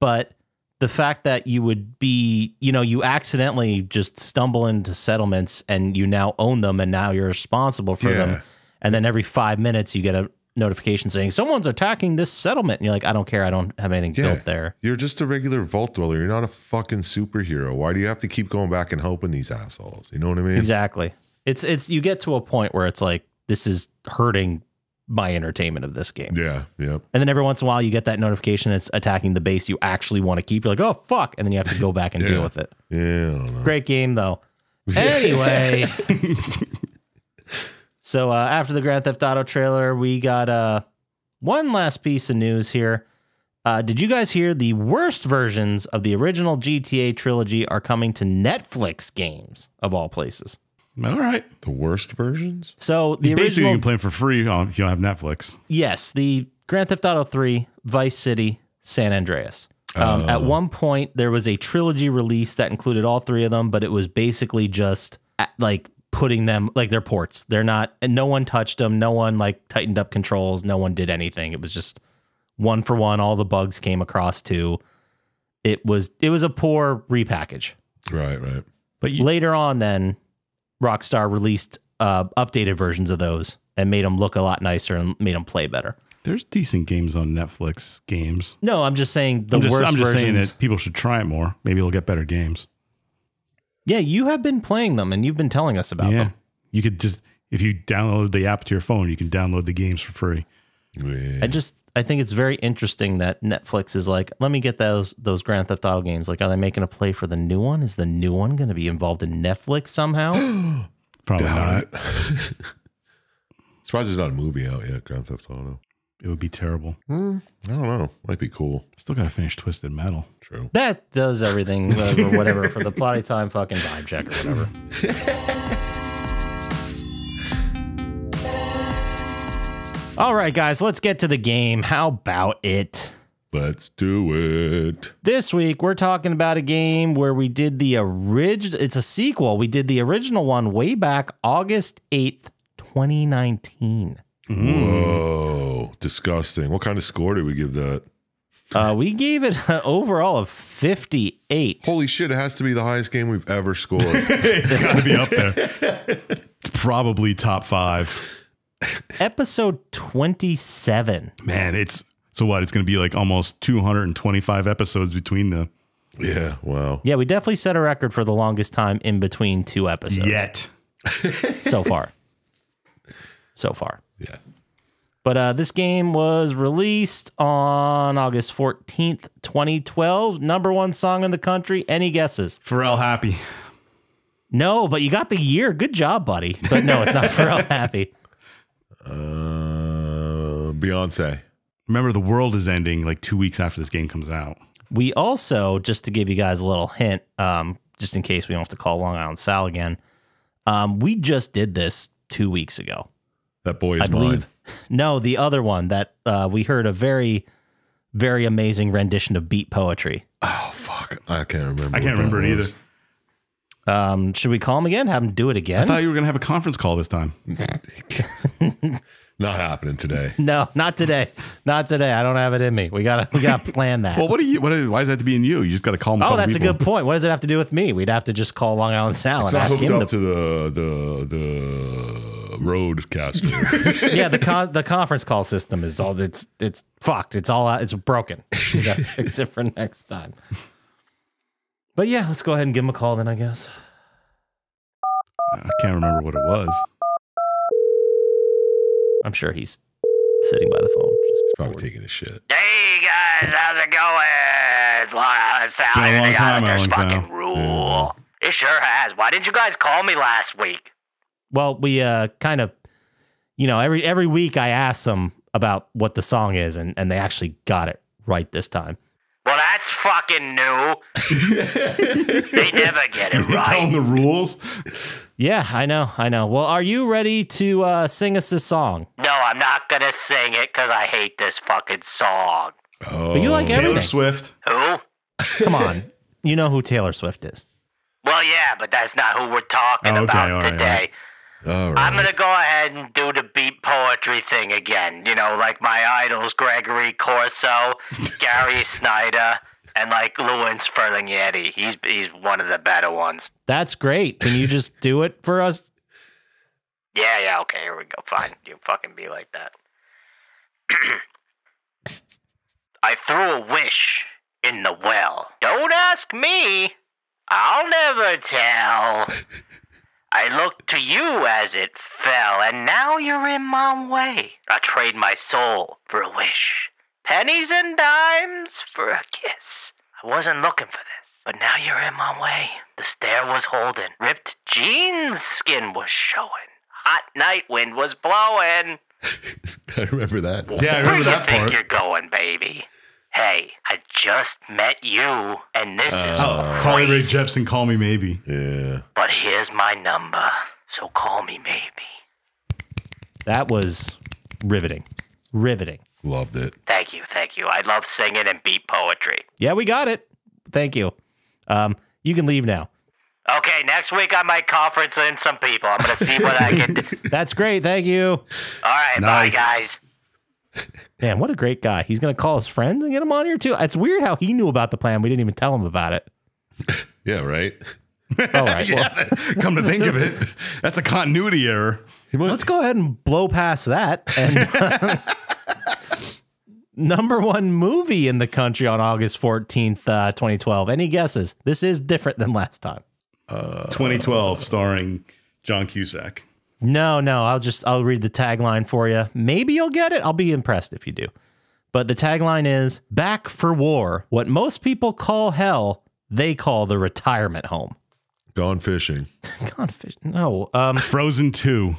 but the fact that you would be, you accidentally just stumble into settlements and you now own them and now you're responsible for them. And then every 5 minutes you get a notification saying someone's attacking this settlement. And you're like, I don't care. I don't have anything built there. You're just a regular vault dweller. You're not a fucking superhero. Why do you have to keep going back and helping these assholes? You know what I mean? Exactly. It's you get to a point where it's like, this is hurting my entertainment of this game. Yeah. And then every once in a while you get that notification it's attacking the base you actually want to keep. You're like, oh fuck. And then you have to go back and deal with it. Yeah, I don't know. Great game though. Anyway. So after the Grand Theft Auto trailer, we got one last piece of news here. Did you guys hear the worst versions of the original GTA trilogy are coming to Netflix games, of all places? All right. The worst versions? So the Basically, original, you can play them for free if you don't have Netflix. yes, the Grand Theft Auto 3, Vice City, San Andreas. At one point, there was a trilogy release that included all three of them, but it was basically just like putting them like they're ports. They're not, and no one touched them. No one like tightened up controls. No one did anything. It was just one for one. All the bugs came across to. It was a poor repackage. Right. But Later on, then Rockstar released updated versions of those and made them look a lot nicer and made them play better. there's decent games on Netflix games. No, I'm just saying I'm worst just versions. saying that people should try it more. Maybe they'll get better games. Yeah, you have been playing them and you've been telling us about them. You could just, if you download the app to your phone, you can download the games for free. Yeah. I think it's very interesting that Netflix is like, let me get those Grand Theft Auto games. Like, are they making a play for the new one? Is the new one going to be involved in Netflix somehow? Probably Doubt not. it. Surprised there's not a movie out yet, Grand Theft Auto. It would be terrible. I don't know. Might be cool. Still got to finish Twisted Metal. True. That does everything or whatever for the Plotty Time fucking vibe check or whatever. All right, guys, let's get to the game. How about it? Let's do it. This week, we're talking about a game where we did the original. It's a sequel. We did the original one way back August 8th, 2019. Whoa. Disgusting. What kind of score did we give that? We gave it an overall of 58. Holy shit, it has to be the highest game we've ever scored. It's got to be up there. It's probably top 5. Episode 27. Man, it's so what? It's going to be like almost 225 episodes between the Yeah, wow. Yeah, we definitely set a record for the longest time in between two episodes. yet. So far. Yeah. But this game was released on August 14th, 2012. #1 song in the country. Any guesses? Pharrell Happy. No, but you got the year. Good job, buddy. But no, it's not Pharrell Happy. Beyonce. Remember, the world is ending like 2 weeks after this game comes out. We also, just to give you guys a little hint, just in case we don't have to call Long Island Sal again, we just did this 2 weeks ago. That boy is I believe. mine. No, the other one that we heard a very, very amazing rendition of beat poetry. Oh, fuck. I can't remember. I can't remember it either. Should we call him again? Have him do it again? I thought you were going to have a conference call this time. Not happening today. No, not today. Not today. I don't have it in me. We gotta plan that. Well, why does that have to be in you? You just got to call him. Oh, that's a good point. What does it have to do with me? We'd have to just call Long Island Sal It's and not ask hooked him up to the roadcaster. Yeah, the conference call system is all it's fucked. It's all out. It's broken. We got to fix it for next time. But yeah, let's go ahead and give him a call then, I guess. I can't remember what it was. I'm sure he's sitting by the phone. He's probably taking a shit. Hey guys, how's it going? It's Long Island Sal. Been a long The time, Islanders Alan Sal. fucking rule. It sure has. Why didn't you guys call me last week? Well, we kind of, every week I ask them about what the song is, and they actually got it right this time. Well, that's fucking new. They never get it Tell right. him the rules. Yeah, I know. Well, are you ready to sing us this song? No, I'm not gonna sing it because I hate this fucking song. Oh, But you like Taylor everything. Swift. Who? Come on. You know who Taylor Swift is. Well, yeah, but that's not who we're talking Okay, about all right, today. all right. I'm gonna go ahead and do the beat poetry thing again. Like my idols, Gregory Corso, Gary Snyder, and like Louis Ferlinghetti. He's one of the better ones. That's great. Can you just do it for us? Yeah, okay, here we go. Fine. You fucking be like that. I threw a wish in the well. Don't ask me. I'll never tell. I looked to you as it fell, and now you're in my way. I trade my soul for a wish. Pennies and dimes for a kiss. I wasn't looking for this, but now you're in my way. The stair was holding. Ripped jeans skin was showing. Hot night wind was blowing. I remember that. Yeah, I Where remember you that think part. you're going, baby? Hey, I just met you, and this is Carly Rae crazy. Jepsen, Call Me Maybe. Yeah. But here's my number, so call me maybe. That was riveting. Loved it. Thank you. I love singing and beat poetry. Yeah, we got it. Thank you. You can leave now. Okay, next week I might conference in some people. I'm going to see what I can do. That's great. Thank you. All right, Nice. bye, guys. Man, what a great guy. He's going to call his friends and get him on here too. It's weird how he knew about the plan. We didn't even tell him about it. Yeah, right? All right. Well, Come to think of it, that's a continuity error. let's go ahead and blow past that. And number one movie in the country on August 14th, 2012. Any guesses? This is different than last time. 2012, starring John Cusack. No, I'll read the tagline for you. Maybe you'll get it. I'll be impressed if you do. But the tagline is "Back for War. What most people call hell, they call the retirement home." Gone fishing. No, Frozen 2.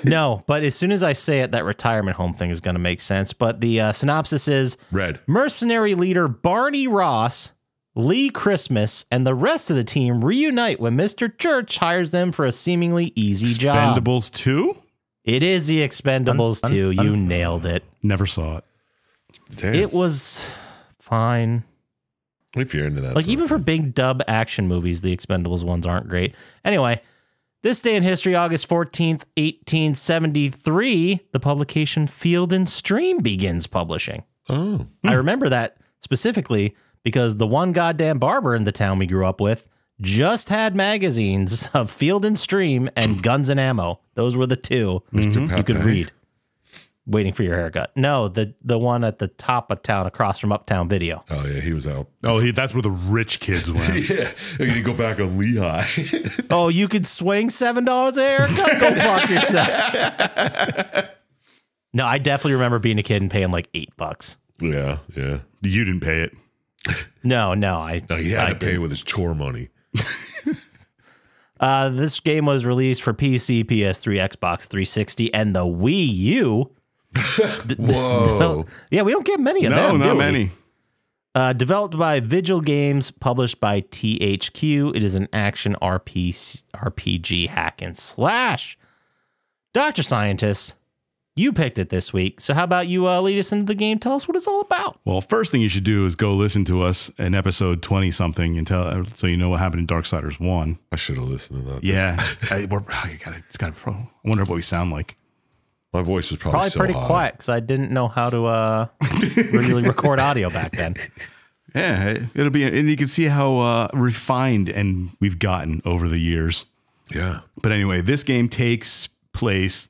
no. But as soon as I say it, that retirement home thing is going to make sense. But the synopsis is: Red. mercenary leader Barney Ross, Lee Christmas, and the rest of the team reunite when Mr. Church hires them for a seemingly easy job. Expendables 2? It is the Expendables 2. You nailed it. Never saw it. Damn. It was fine. If you're into that. Like, sort even of for thing. big dub action movies, the Expendables ones aren't great. Anyway, this day in history, August 14th, 1873, the publication Field and Stream begins publishing. Oh. I remember that specifically because the one goddamn barber in the town we grew up with just had magazines of Field and Stream and Guns and Ammo. Those were the two Mr. you could Pepe. read. Waiting for your haircut. No, the one at the top of town across from Uptown Video. Oh, yeah, he was out. Oh, that's where the rich kids went. Yeah. You go back on Lehigh. Oh, you could swing $7 a haircut? Go fuck yourself. No, I definitely remember being a kid and paying like $8. Yeah. You didn't pay it. No, No, he had to pay with his chore money. This game was released for PC, PS3, Xbox 360, and the Wii U. Whoa. Yeah, we don't get many of No, them. not do we? many. Developed by Vigil Games, published by THQ. It is an action RPG hack and slash. Dr. Syintist, You picked it this week. So how about you lead us into the game? Tell us what it's all about. Well, first thing you should do is go listen to us in episode 20 something and so you know what happened in Darksiders 1. I should have listened to that. Yeah. I wonder what we sound like. My voice was probably so pretty high. quiet because I didn't know how to really record audio back then. Yeah, it'll be, and you can see how refined and we've gotten over the years. Yeah. But anyway, this game takes place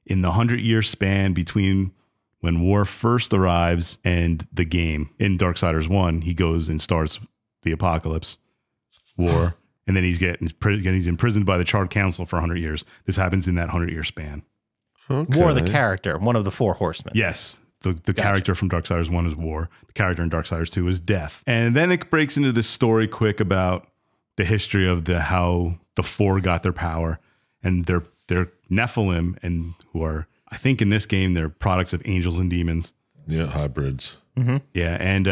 in the 100-year span between when war first arrives and the game. In Darksiders 1, he goes and starts the apocalypse war, and then he's imprisoned by the Charred Council for 100 years. This happens in that 100-year span. Okay. War the character, one of the four horsemen. Yes. The character from Darksiders 1 is War. The character in Darksiders 2 is Death. And then it breaks into this story quick about the history of how the four got their power, and they're Nephilim, and who are, I think in this game, they're products of angels and demons. Yeah, hybrids. Mm-hmm. Yeah, and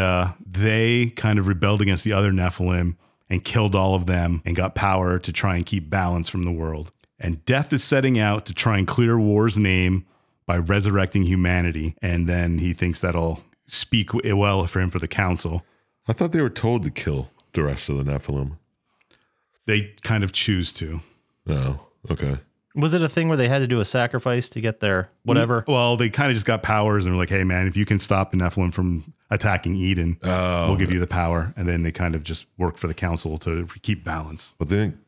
they kind of rebelled against the other Nephilim and killed all of them and got power to try and keep balance from the world. And Death is setting out to try and clear War's name by resurrecting humanity, and then he thinks that'll speak well for him for the council. I thought they were told to kill the rest of the Nephilim. They kind of choose to. Oh, okay. Was it a thing where they had to do a sacrifice to get their whatever? Well, they kind of just got powers and were like, hey, man, if you can stop the Nephilim from attacking Eden, we'll give you the power. And then they kind of just work for the council to keep balance. But they didn't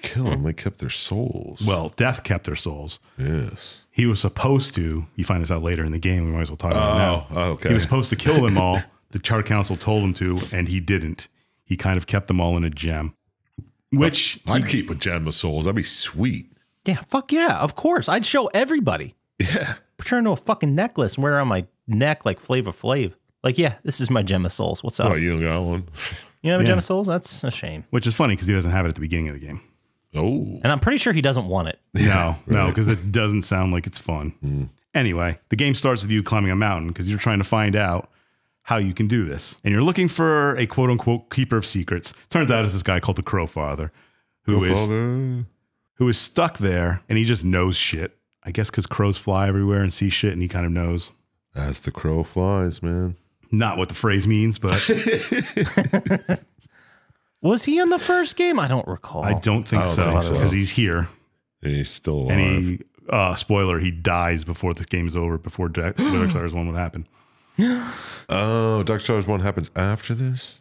kill them. They kept their souls. Well, Death kept their souls. Yes. He was supposed to. You find this out later in the game. We might as well talk about it now. Oh, okay. He was supposed to kill them all. The Charred Council told him to, and he didn't. He kind of kept them all in a gem. Which I'd keep a gem of souls. That'd be sweet. Yeah, fuck yeah, of course. I'd show everybody. Yeah. Put her into a fucking necklace and wear it on my neck like Flavor Flav. Like, yeah, this is my gem of souls. What's up? Oh, you don't got one? You have a Yeah. gem of souls? That's a shame. Which is funny because he doesn't have it at the beginning of the game. Oh. And I'm pretty sure he doesn't want it. No, because it doesn't sound like it's fun. Anyway, the game starts with you climbing a mountain because you're trying to find out how you can do this. And you're looking for a quote unquote keeper of secrets. Turns out it's this guy called the Crowfather who is stuck there and he just knows shit. I guess because crows fly everywhere and see shit and he kind of knows. As the crow flies, man. Not what the phrase means, but Was he in the first game? I don't recall. I don't think so because he's here. He's still alive. And spoiler, he dies before this game is over, before Darksiders 1 would happen. Oh, Darksiders 1 happens after this?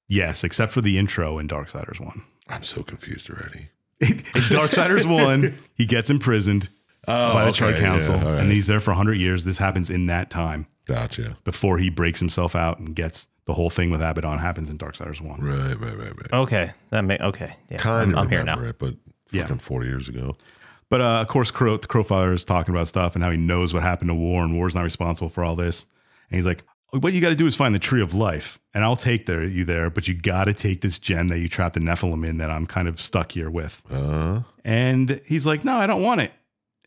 Yes, except for the intro in Darksiders 1. I'm so confused already. In Darksiders 1, he gets imprisoned by the Charred Council, yeah, all right. and he's there for 100 years. This happens in that time Gotcha. before he breaks himself out and gets the whole thing with Abaddon happens in Darksiders 1. Right. Okay. Okay. Yeah, Kind of I'm here remember now. it, but fucking 4 years ago. But of course, the Crowfather is talking about stuff and how he knows what happened to War, and War's not responsible for all this. And he's like, what you got to do is find the Tree of Life, and I'll take you there, but you got to take this gem that you trapped the Nephilim in that I'm kind of stuck here with. And he's like, no, I don't want it.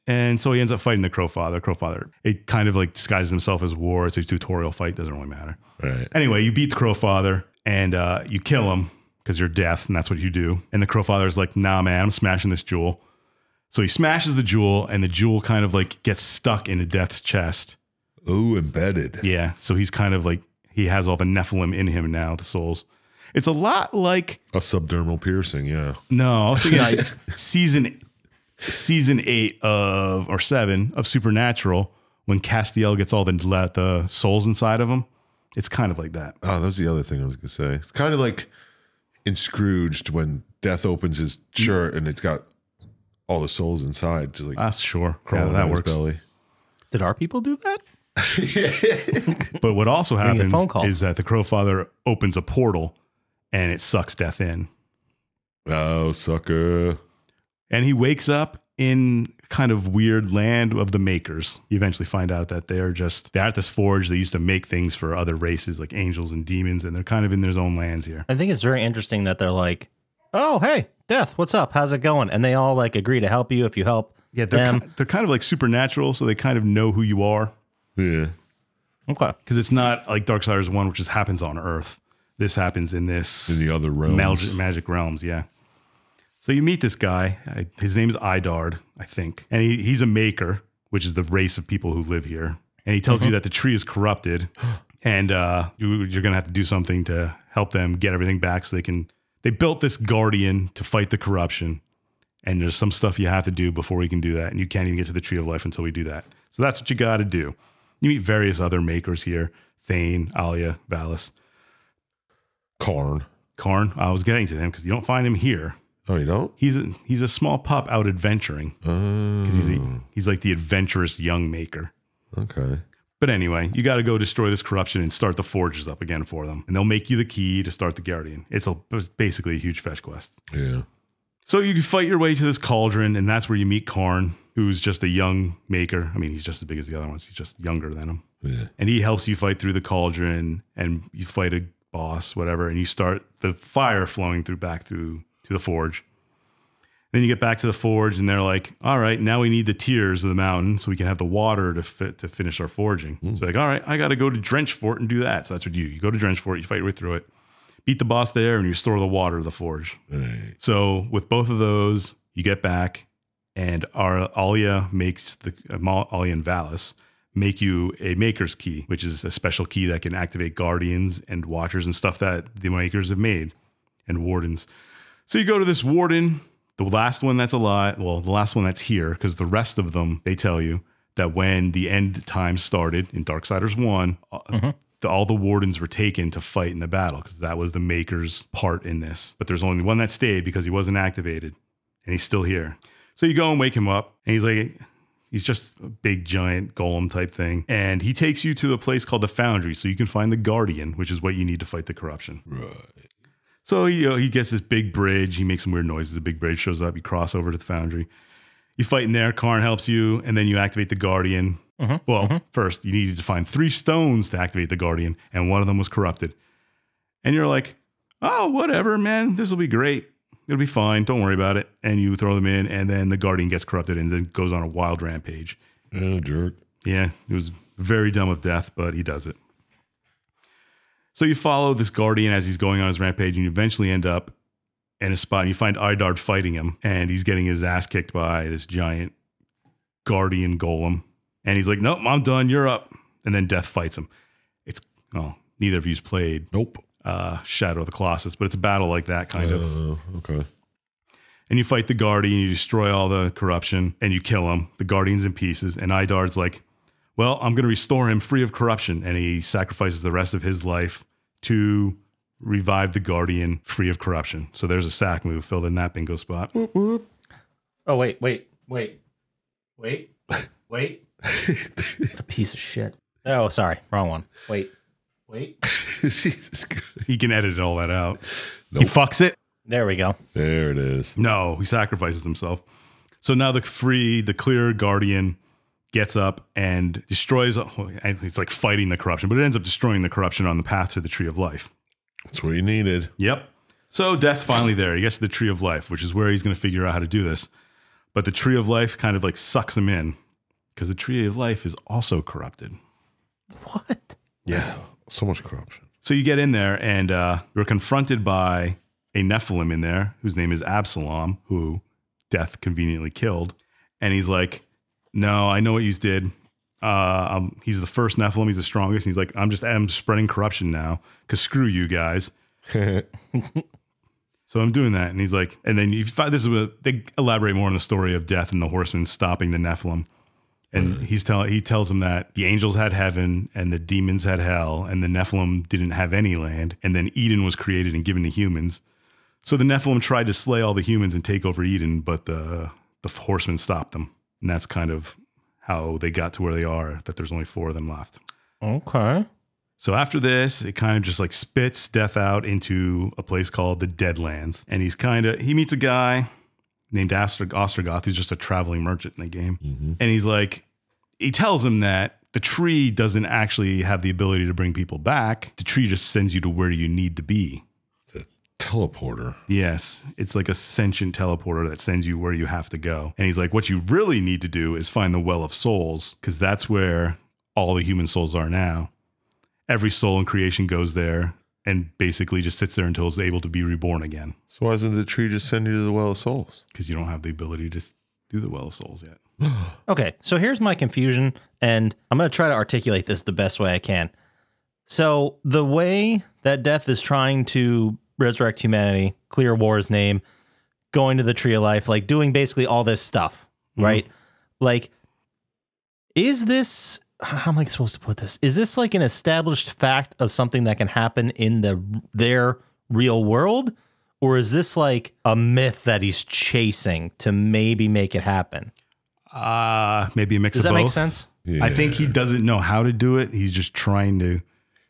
And so he ends up fighting the Crowfather. Crowfather, it kind of like disguises himself as War. It's a tutorial fight. Doesn't really matter. Right. Anyway, you beat the Crowfather and you kill him because you're Death, and that's what you do. And the Crowfather's like, nah, man, I'm smashing this jewel. So he smashes the jewel, and the jewel kind of like gets stuck into Death's chest. Oh, embedded. Yeah. So he's kind of like, he has all the Nephilim in him now, the souls. It's a lot like A subdermal piercing, yeah. No, I was thinking season 8 or 7 of Supernatural when Castiel gets all the souls inside of him. It's kind of like that. Oh, that's the other thing I was going to say. It's kind of like in Scrooged when Death opens his shirt and it's got all the souls inside. Just like Sure. crawling Yeah, that out his works. belly. Did our people do that? But what also get phone happens calls. is that the Crowfather opens a portal and it sucks Death in. Oh, sucker. And he wakes up in kind of weird land of the makers. You eventually find out that they're at this forge. They used to make things for other races like angels and demons, and they're kind of in their own lands here. I think it's very interesting that they're like, oh, hey, Death, what's up? How's it going? And they all like agree to help you if you help Yeah, them. they're kind of like supernatural, so they kind of know who you are. Yeah. Okay. Because it's not like Darksiders 1, which just happens on Earth. This happens in In the other realms. magic realms, yeah. So you meet this guy. His name is Idard, I think. And he's a maker, which is the race of people who live here. And he tells you that the tree is corrupted and you're going to have to do something to help them get everything back so they built this guardian to fight the corruption. And there's some stuff you have to do before we can do that. And you can't even get to the Tree of Life until we do that. So that's what you got to do. You meet various other makers here. Thane, Alia, Valis. Karn. I was getting to them because you don't find him here. Oh, you don't? He's a small pup out adventuring. He's like the adventurous young maker. Okay. But anyway, you got to go destroy this corruption and start the forges up again for them. And they'll make you the key to start the Guardian. It's basically a huge fetch quest. Yeah. So you can fight your way to this cauldron, and that's where you meet Karn, who's just a young maker. I mean, he's just as big as the other ones. He's just younger than him. Yeah. And he helps you fight through the cauldron, and you fight a boss, whatever, and you start the fire flowing back through to the forge. Then you get back to the forge, and they're like, all right, now we need the tiers of the mountain so we can have the water to finish our forging. So like, all right, I got to go to Drenchfort and do that. So that's what you go to Drenchfort, you fight your way through it, beat the boss there, and you store the water of the forge. Right. So with both of those, you get back, and Alia makes Alia and Valis make you a maker's key, which is a special key that can activate guardians and watchers and stuff that the makers have made, and wardens. So you go to this warden. The last one that's alive, well, the last one that's here, because the rest of them, they tell you that when the end time started in Darksiders 1, all the wardens were taken to fight in the battle, because that was the maker's part in this. But there's only one that stayed because he wasn't activated, and he's still here. So you go and wake him up, and he's just a big, giant golem type thing. And he takes you to a place called the Foundry, so you can find the Guardian, which is what you need to fight the corruption. Right. So he gets this big bridge. He makes some weird noises. The big bridge shows up. You cross over to the Foundry. You fight in there. Karn helps you, and then you activate the Guardian. First, you needed to find 3 stones to activate the Guardian, and one of them was corrupted. And you're like, oh, whatever, man. This will be great. It'll be fine. Don't worry about it. And you throw them in, and then the Guardian gets corrupted and then goes on a wild rampage. Oh, jerk. Yeah, it was very dumb of death, but he does it. So you follow this Guardian as he's going on his rampage, and you eventually end up in a spot, and you find Idard fighting him, and he's getting his ass kicked by this giant Guardian golem. And he's like, nope, I'm done. You're up. And then Death fights him. Neither of you's played Shadow of the Colossus, but it's a battle like that kind of. Okay. And you fight the Guardian, you destroy all the corruption, and you kill him. The Guardian's in pieces, and Idard's like, well, I'm going to restore him free of corruption. And he sacrifices the rest of his life to revive the Guardian free of corruption. So there's a sack move filled in that bingo spot. Oh, wait. A piece of shit. Oh, sorry. Wrong one. Wait. Jesus Christ. He can edit all that out. Nope. He fucks it. There we go. There it is. No, he sacrifices himself. So now the clear Guardian gets up and destroys, it's like fighting the corruption, but it ends up destroying the corruption on the path to the Tree of Life. That's what you needed. Yep. So Death's finally there. He gets to the Tree of Life, which is where he's going to figure out how to do this. But the Tree of Life kind of like sucks him in because the Tree of Life is also corrupted. What? Yeah. So much corruption. So you get in there and you're confronted by a Nephilim in there whose name is Absalom, who Death conveniently killed. And he's like, no, I know what you did. He's the first Nephilim. He's the strongest. And he's like, I'm spreading corruption now because screw you guys. So I'm doing that. And he's like, and then you find they elaborate more on the story of Death and the Horsemen stopping the Nephilim. And he tells them that the angels had heaven and the demons had hell and the Nephilim didn't have any land. And then Eden was created and given to humans. So the Nephilim tried to slay all the humans and take over Eden, but the Horsemen stopped them. And that's kind of how they got to where they are, that there's only 4 of them left. Okay. So after this, it kind of just like spits Death out into a place called the Deadlands. And he meets a guy named Ostrogoth, who's just a traveling merchant in the game. Mm-hmm. And he tells him that the tree doesn't actually have the ability to bring people back. The tree just sends you to where you need to be. Teleporter. Yes. It's like a sentient teleporter that sends you where you have to go. And he's like, what you really need to do is find the Well of Souls, because that's where all the human souls are now. Every soul in creation goes there and basically just sits there until it's able to be reborn again. So why doesn't the tree just send you to the Well of Souls? Because you don't have the ability to do the Well of Souls yet. Okay, so here's my confusion, and I'm going to try to articulate this the best way I can. So the way that Death is trying to resurrect humanity, clear war's name, going to the Tree of Life, like doing basically all this stuff, right? Like, is this, how am I supposed to put this? Is this like an established fact of something that can happen in their real world? Or is this like a myth that he's chasing to maybe make it happen? Maybe a mix of both. Does that make sense? Yeah. I think he doesn't know how to do it. He's just trying to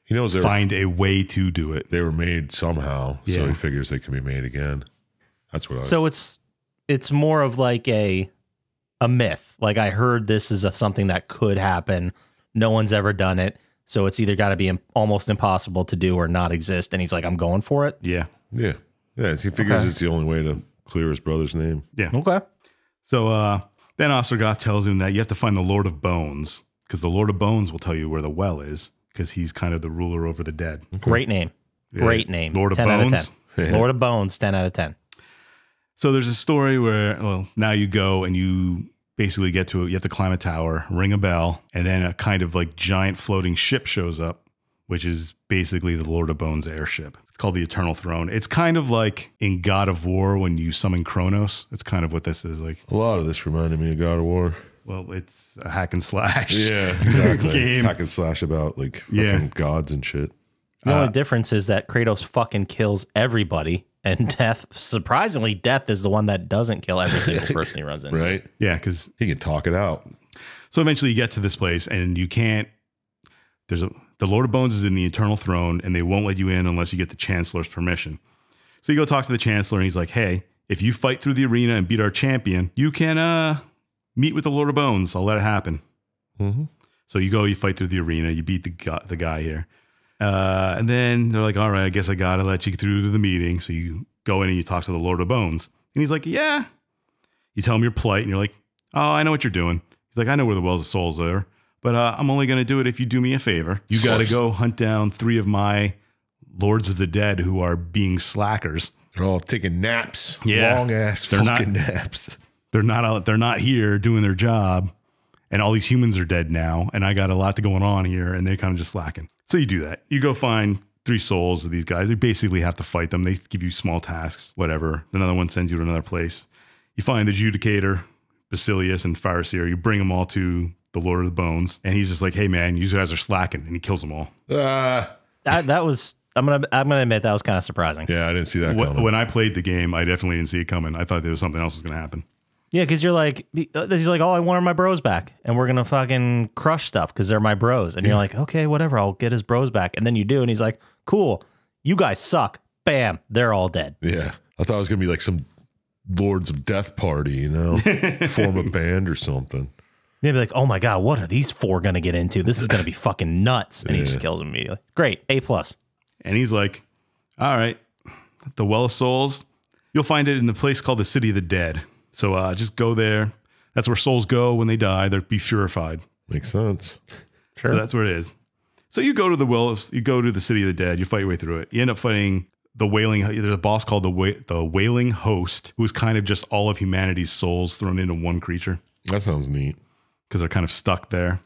He knows find a way to do it. they were made somehow, so Yeah. he figures they can be made again. That's what I. So it's more of like a myth. Like I heard this is something that could happen. No one's ever done it. So it's either got to be almost impossible to do or not exist. And he's like, I'm going for it. Yeah. yeah, he figures Okay. it's the only way to clear his brother's name. Yeah. Okay. So then Ostrogoth tells him that you have to find the Lord of Bones, because the Lord of Bones will tell you where the well is, because he's kind of the ruler over the dead. Great name. Great name. Lord of 10 out of Bones? 10. Yeah. Lord of Bones, 10 out of 10. So there's a story where, well, now you go and you basically get to it. You have to climb a tower, ring a bell, and then a kind of like giant floating ship shows up, which is basically the Lord of Bones airship. It's called the Eternal Throne. It's kind of like in God of War when you summon Kronos. It's kind of what this is like. A lot of this reminded me of God of War. Well, it's a hack and slash. Yeah, exactly. It's Game. hack and slash about like fucking Yeah. gods and shit. The only difference is that Kratos fucking kills everybody. And surprisingly, Death is the one that doesn't kill every single person he runs into. Right? Yeah, because He can talk it out. so eventually you get to this place and you can't. The Lord of Bones is in the Eternal Throne, and they won't let you in unless you get the Chancellor's permission. So you go talk to the Chancellor, and he's like, "Hey, if you fight through the arena and beat our champion, you can meet with the Lord of Bones. I'll let it happen." Mm-hmm. So you go, you fight through the arena, you beat the guy here, and then they're like, "All right, I guess I gotta let you through to the meeting." So you go in and you talk to the Lord of Bones, and he's like, "Yeah." You tell him your plight, and you're like, "Oh, I know what you're doing." He's like, "I know where the Wells of Souls are. But I'm only going to do it if you do me a favor. You got to go hunt down 3 of my Lords of the Dead who are being slackers. They're all taking naps. Yeah. Long ass They're fucking naps. They're not here doing their job, and all these humans are dead now, and I got a lot going on here, and they're kind of just slacking." So you do that. You go find 3 souls of these guys. You basically have to fight them. They give you small tasks, whatever. Another one sends you to another place. You find the Judicator, Basilius, and Pharisee. You bring them all to the Lord of the Bones, and he's just like, "Hey man, you guys are slacking," and he kills them all. That was, I'm gonna admit that was kind of surprising. Yeah, I didn't see that coming. When I played the game, I definitely didn't see it coming. I thought there was something else was going to happen. Yeah, because you're like, he's like, "Oh, I wanted my bros back, and we're gonna fucking crush stuff because they're my bros." And you're like, "Okay, whatever, I'll get his bros back." And then you do, and he's like, "Cool, you guys suck." Bam, they're all dead. Yeah. I thought it was going to be like some Lords of Death party, you know? Form a band or something. They'd be like, "Oh my god, what are these 4 gonna get into? This is gonna be fucking nuts." And he just kills them immediately. Great, A+. And he's like, "All right, the Well of Souls, you'll find it in the place called the City of the Dead. So just go there. That's where souls go when they die. They'll be purified." Makes sense. So that's where it is. So you go to you go to the City of the Dead. You fight your way through it. You end up fighting the Wailing. There's a boss called the Wailing Host, who's kind of just all of humanity's souls thrown into one creature That sounds neat. because they're kind of stuck there.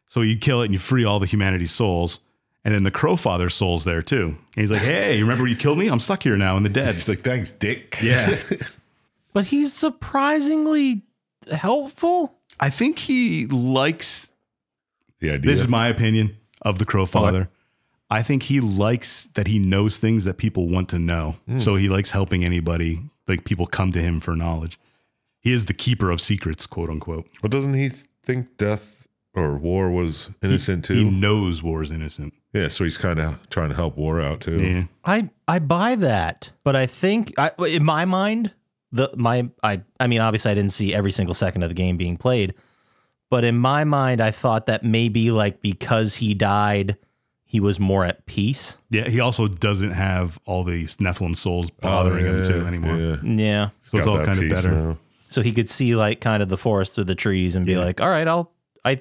So you kill it and you free all the humanity's souls. And then the Crowfather's soul's there too. And he's like, "Hey, you remember when you killed me? I'm stuck here now in the dead." He's like, "Thanks, dick." Yeah. But he's surprisingly helpful. I think he likes, The idea. this is my opinion of the Crowfather. I think he likes that he knows things that people want to know. So he likes helping anybody, like people come to him for knowledge. He is the keeper of secrets, quote unquote. Well, doesn't he think death or war was innocent He too? knows war is innocent. Yeah, so he's kind of trying to help war out too. Yeah. I buy that, but I think in my mind, I mean, obviously I didn't see every single second of the game being played, but in my mind, I thought that maybe like because he died, he was more at peace. Yeah. He also doesn't have all these Nephilim souls bothering him too anymore. Yeah. Yeah. So it's Got all that kind of piece better. now. So he could see like kind of the forest through the trees and be like, "All right,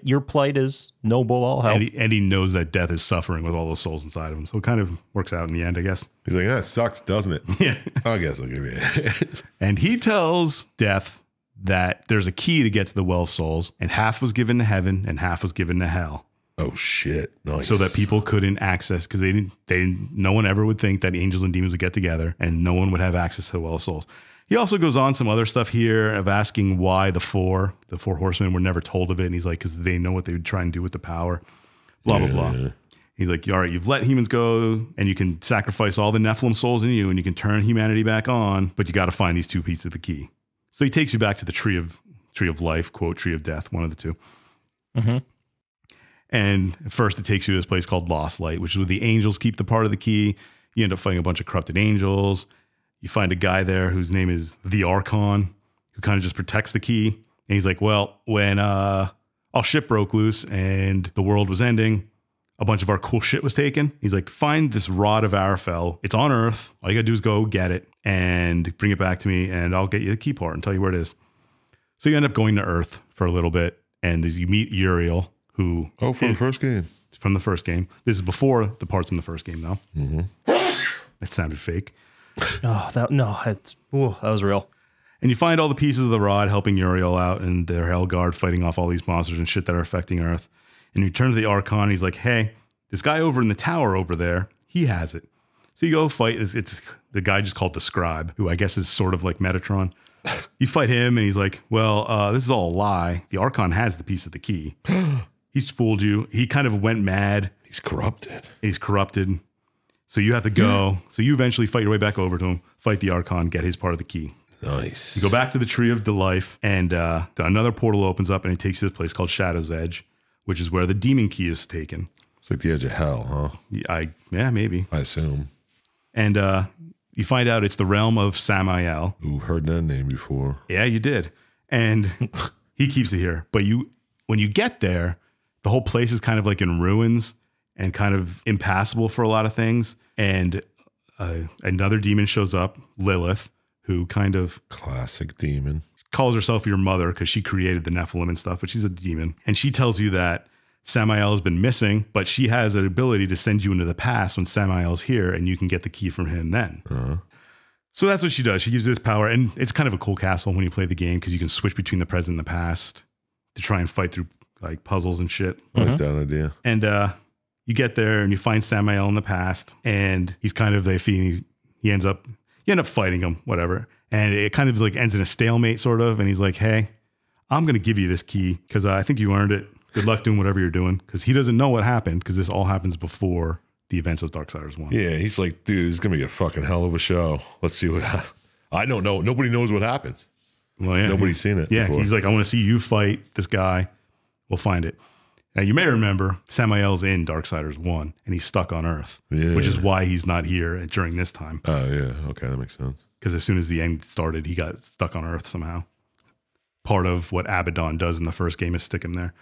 your plight is noble. I'll help." And he knows that death is suffering with all those souls inside of him. So it kind of works out in the end, I guess. He's like, "Yeah, it sucks, doesn't it?" Yeah. I guess I'll give you it. And he tells Death that there's a key to get to the Well of Souls, and half was given to heaven and half was given to hell. Oh shit! Nice. So that people couldn't access, because no one ever would think that angels and demons would get together, and no one would have access to the Well of Souls. He also goes on some other stuff here of asking why the four horsemen were never told of it, and he's like, because they know what they would try and do with the power. Blah blah blah. He's like, all right, you've let humans go, and you can sacrifice all the Nephilim souls in you, and you can turn humanity back on, but you got to find these two pieces of the key. So he takes you back to the tree of life, quote, tree of death, one of the two. Mm-hmm. And first it takes you to this place called Lost Light, which is where the angels keep the part of the key. You end up fighting a bunch of corrupted angels. You find a guy there whose name is the Archon, who kind of just protects the key. And he's like, well, when all shit broke loose and the world was ending, a bunch of our cool shit was taken. He's like, find this rod of Arafel. It's on Earth. All you gotta do is go get it and bring it back to me, and I'll get you the key part and tell you where it is. So you end up going to Earth for a little bit, and you meet Uriel, who... Oh, from the first game. From the first game. This is before the parts in the first game, though. Mm-hmm. That sounded fake. That was real. And you find all the pieces of the rod helping Uriel out and their Hellguard fighting off all these monsters and shit that are affecting Earth. And you turn to the Archon, and he's like, hey, this guy over in the tower over there, he has it. So you go fight. It's the guy just called the Scribe, who I guess is sort of like Metatron. You fight him, and he's like, well, this is all a lie. The Archon has the piece of the key. He's fooled you. He kind of went mad. He's corrupted. So you have to go. So you eventually fight your way back over to him, fight the Archon, get his part of the key. Nice. You go back to the Tree of Life, and another portal opens up, and it takes you to this place called Shadow's Edge, which is where the demon key is taken. It's like the edge of hell, huh? Yeah, maybe. I assume. And you find out it's the realm of Samael. Ooh, heard that name before. Yeah, you did. And he keeps it here. But when you get there, the whole place is kind of like in ruins and kind of impassable for a lot of things. And another demon shows up, Lilith, who kind of... Classic demon. Calls herself your mother because she created the Nephilim and stuff, but she's a demon. And she tells you that Samael has been missing, but she has an ability to send you into the past when Samael's here, and you can get the key from him then. Uh-huh. So that's what she does. She gives you this power, and it's kind of a cool castle when you play the game because you can switch between the present and the past to try and fight through like puzzles and shit. I like that idea. And you get there and you find Samael in the past, and he's kind of you end up fighting him, whatever. And it kind of like ends in a stalemate sort of. And he's like, hey, I'm going to give you this key because I think you earned it. Good luck doing whatever you're doing. Because he doesn't know what happened because this all happens before the events of Darksiders 1. Yeah, he's like, dude, it's going to be a fucking hell of a show. Let's see what happens. I don't know. Nobody knows what happens. Well, yeah. Nobody's seen it Yeah, before. he's like, I want to see you fight this guy. We'll find it. Now, you may remember Samael's in Darksiders 1, and he's stuck on Earth, which is why he's not here during this time. Oh, yeah. Okay, that makes sense. Because as soon as the end started, he got stuck on Earth somehow. Part of what Abaddon does in the first game is stick him there.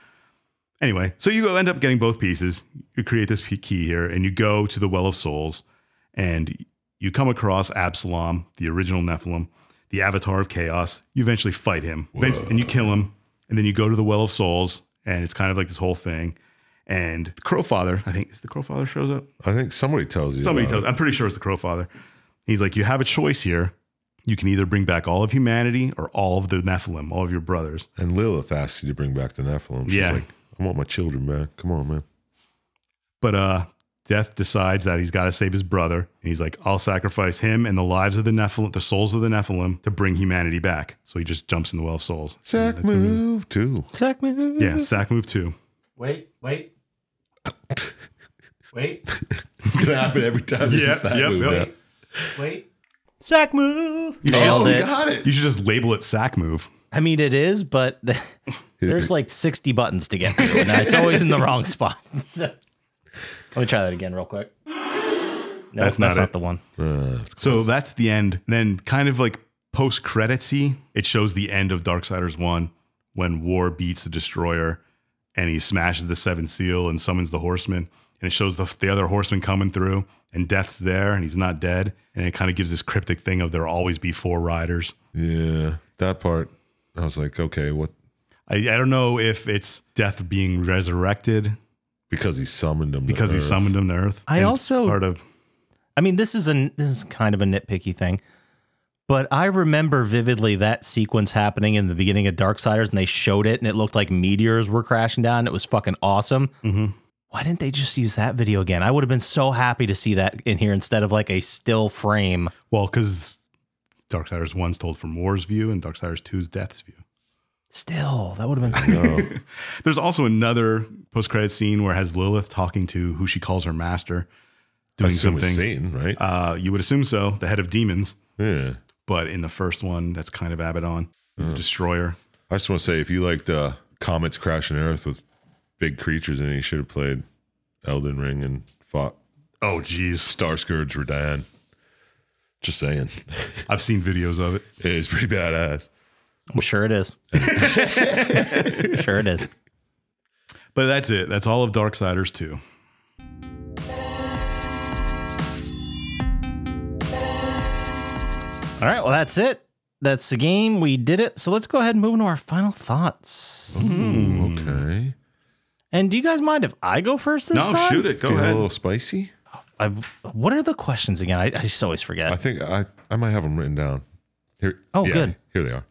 Anyway, so you end up getting both pieces. You create this key here, and you go to the Well of Souls, and you come across Absalom, the original Nephilim, the Avatar of Chaos. You eventually fight him, and you kill him, and then you go to the Well of Souls, and it's kind of like this whole thing. And the Crowfather, I think, is the Crowfather shows up? I think somebody tells you. I'm pretty sure it's the Crowfather. He's like, you have a choice here. You can either bring back all of humanity or all of the Nephilim, all of your brothers. And Lilith asks you to bring back the Nephilim. She's like, I want my children back. Come on, man. But Death decides that he's got to save his brother. And he's like, I'll sacrifice him and the lives of the Nephilim, the souls of the Nephilim, to bring humanity back. So he just jumps in the Well of Souls. Sack move 2. Sack move. Yeah, sack move 2. Wait. It's going to happen every time there's a sack move. Yep. Wait. Sack move. You got it. You should just label it sack move. I mean, it is, but there's like 60 buttons to get through, and it's always in the wrong spot. Let me try that again real quick. No, that's not the one. So that's the end. Then kind of like post-creditsy, it shows the end of Darksiders 1 when War beats the Destroyer and he smashes the 7th seal and summons the Horseman. And it shows the other Horseman coming through and Death's there and he's not dead. And it kind of gives this cryptic thing of there'll always be 4 riders. Yeah, that part, I was like, okay, what? I don't know if it's Death being resurrected. Because he summoned him Because he summoned him to Earth. I also... part of... I mean, this is kind of a nitpicky thing, But I remember vividly that sequence happening in the beginning of Darksiders, and they showed it, and it looked like meteors were crashing down. It was fucking awesome. Mm-hmm. Why didn't they just use that video again? I would have been so happy to see that in here instead of like a still frame. Well, because Darksiders 1's told from War's view, and Darksiders 2's Death's view. Still, that would have been cool. There's also another post-credit scene where it has Lilith talking to who she calls her master, doing some things. Satan, right? You would assume so, the head of demons. Yeah. But in the first one, that's kind of Abaddon, the Destroyer. I just want to say, if you liked comets crashing Earth with big creatures in it, you should have played Elden Ring and fought. Oh, geez. Starscourge Radan. Just saying. I've seen videos of it. It's pretty badass. I'm sure it is. Sure it is. But that's it. That's all of Darksiders 2. All right, well, that's it. That's the game. We did it. So let's go ahead and move into our final thoughts. Ooh, okay. And do you guys mind if I go first this time? No, shoot it. Go Feeling ahead. a little spicy? What are the questions again? I just always forget. I think I might have them written down. Here. Oh, yeah, good. Here they are.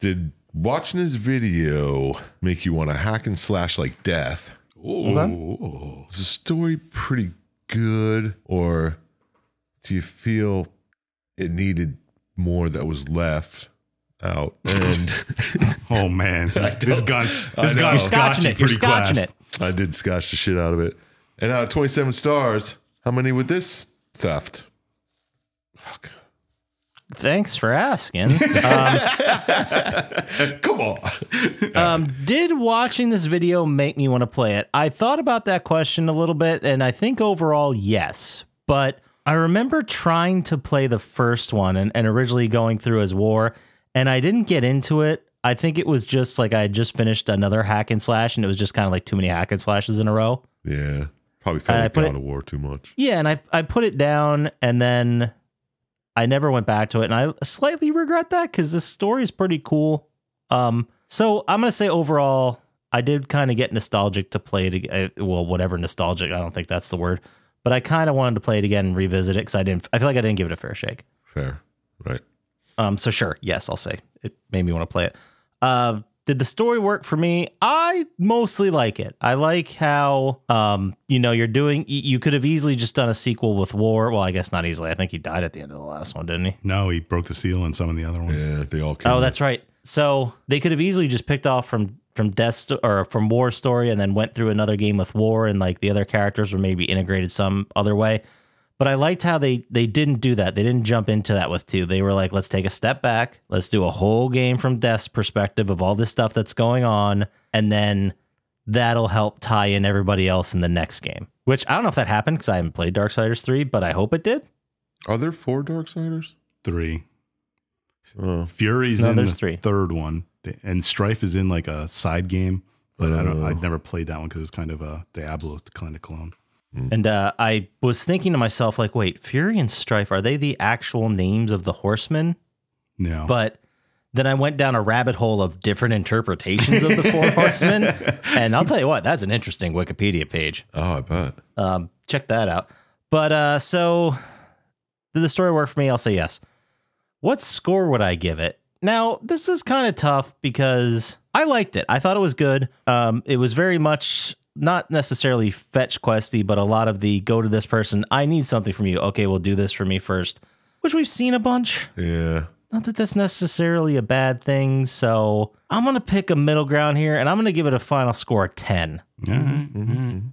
Did watching this video make you want to hack and slash like death? Ooh. Is the story pretty good, or do you feel it needed more that was left out? And Oh, man. This gun's You're scotching it. You're scotching it. I did scotch the shit out of it. And out of 27 stars, how many with this theft? Fuck. Thanks for asking. Come on. Did watching this video make me want to play it? I thought about that question a little bit, and I think overall, yes. But I remember trying to play the first one and originally going through as War, and I didn't get into it. I think it was just like I had just finished another hack and slash, and it was just kind of like too many hack and slashes in a row. Yeah. Probably felt like God of War too much. Yeah, and I put it down, and then I never went back to it, and I slightly regret that because this story is pretty cool. So I'm gonna say overall, I did kind of get nostalgic to play it again. Well, whatever nostalgic, I don't think that's the word, but I kind of wanted to play it again and revisit it because I feel like I didn't give it a fair shake. Fair, right? So sure, yes, I'll say it made me want to play it. Did the story work for me? I mostly like it. I like how, you could have easily just done a sequel with War. Well, I guess not easily. I think he died at the end of the last one, didn't he? No, he broke the seal in some of the other ones. Yeah, they all came. Oh, that's right. So they could have easily just picked off from from War story and then went through another game with War, and like the other characters were maybe integrated some other way. But I liked how they didn't do that. They didn't jump into that with 2. They were like, let's take a step back. Let's do a whole game from Death's perspective of all this stuff that's going on. And then that'll help tie in everybody else in the next game. Which I don't know if that happened because I haven't played Darksiders 3, but I hope it did. Are there 4 Darksiders? 3. Oh, Fury's No, in there's the 3. third one. And Strife is in like a side game. But I'd never played that one because it was kind of a Diablo kind of clone. And I was thinking to myself, like, wait, Fury and Strife, are they the actual names of the horsemen? No. But then I went down a rabbit hole of different interpretations of the 4 horsemen. And I'll tell you what, that's an interesting Wikipedia page. oh, I bet. Check that out. But so did the story work for me? I'll say yes. What score would I give it? Now, this is kind of tough because I liked it. I thought it was good. It was very much not necessarily fetch questy, but a lot of the go to this person. I need something from you. Okay, well, do this for me first, which we've seen a bunch. Yeah. Not that that's necessarily a bad thing. So I'm going to pick a middle ground here, and I'm going to give it a final score of 10.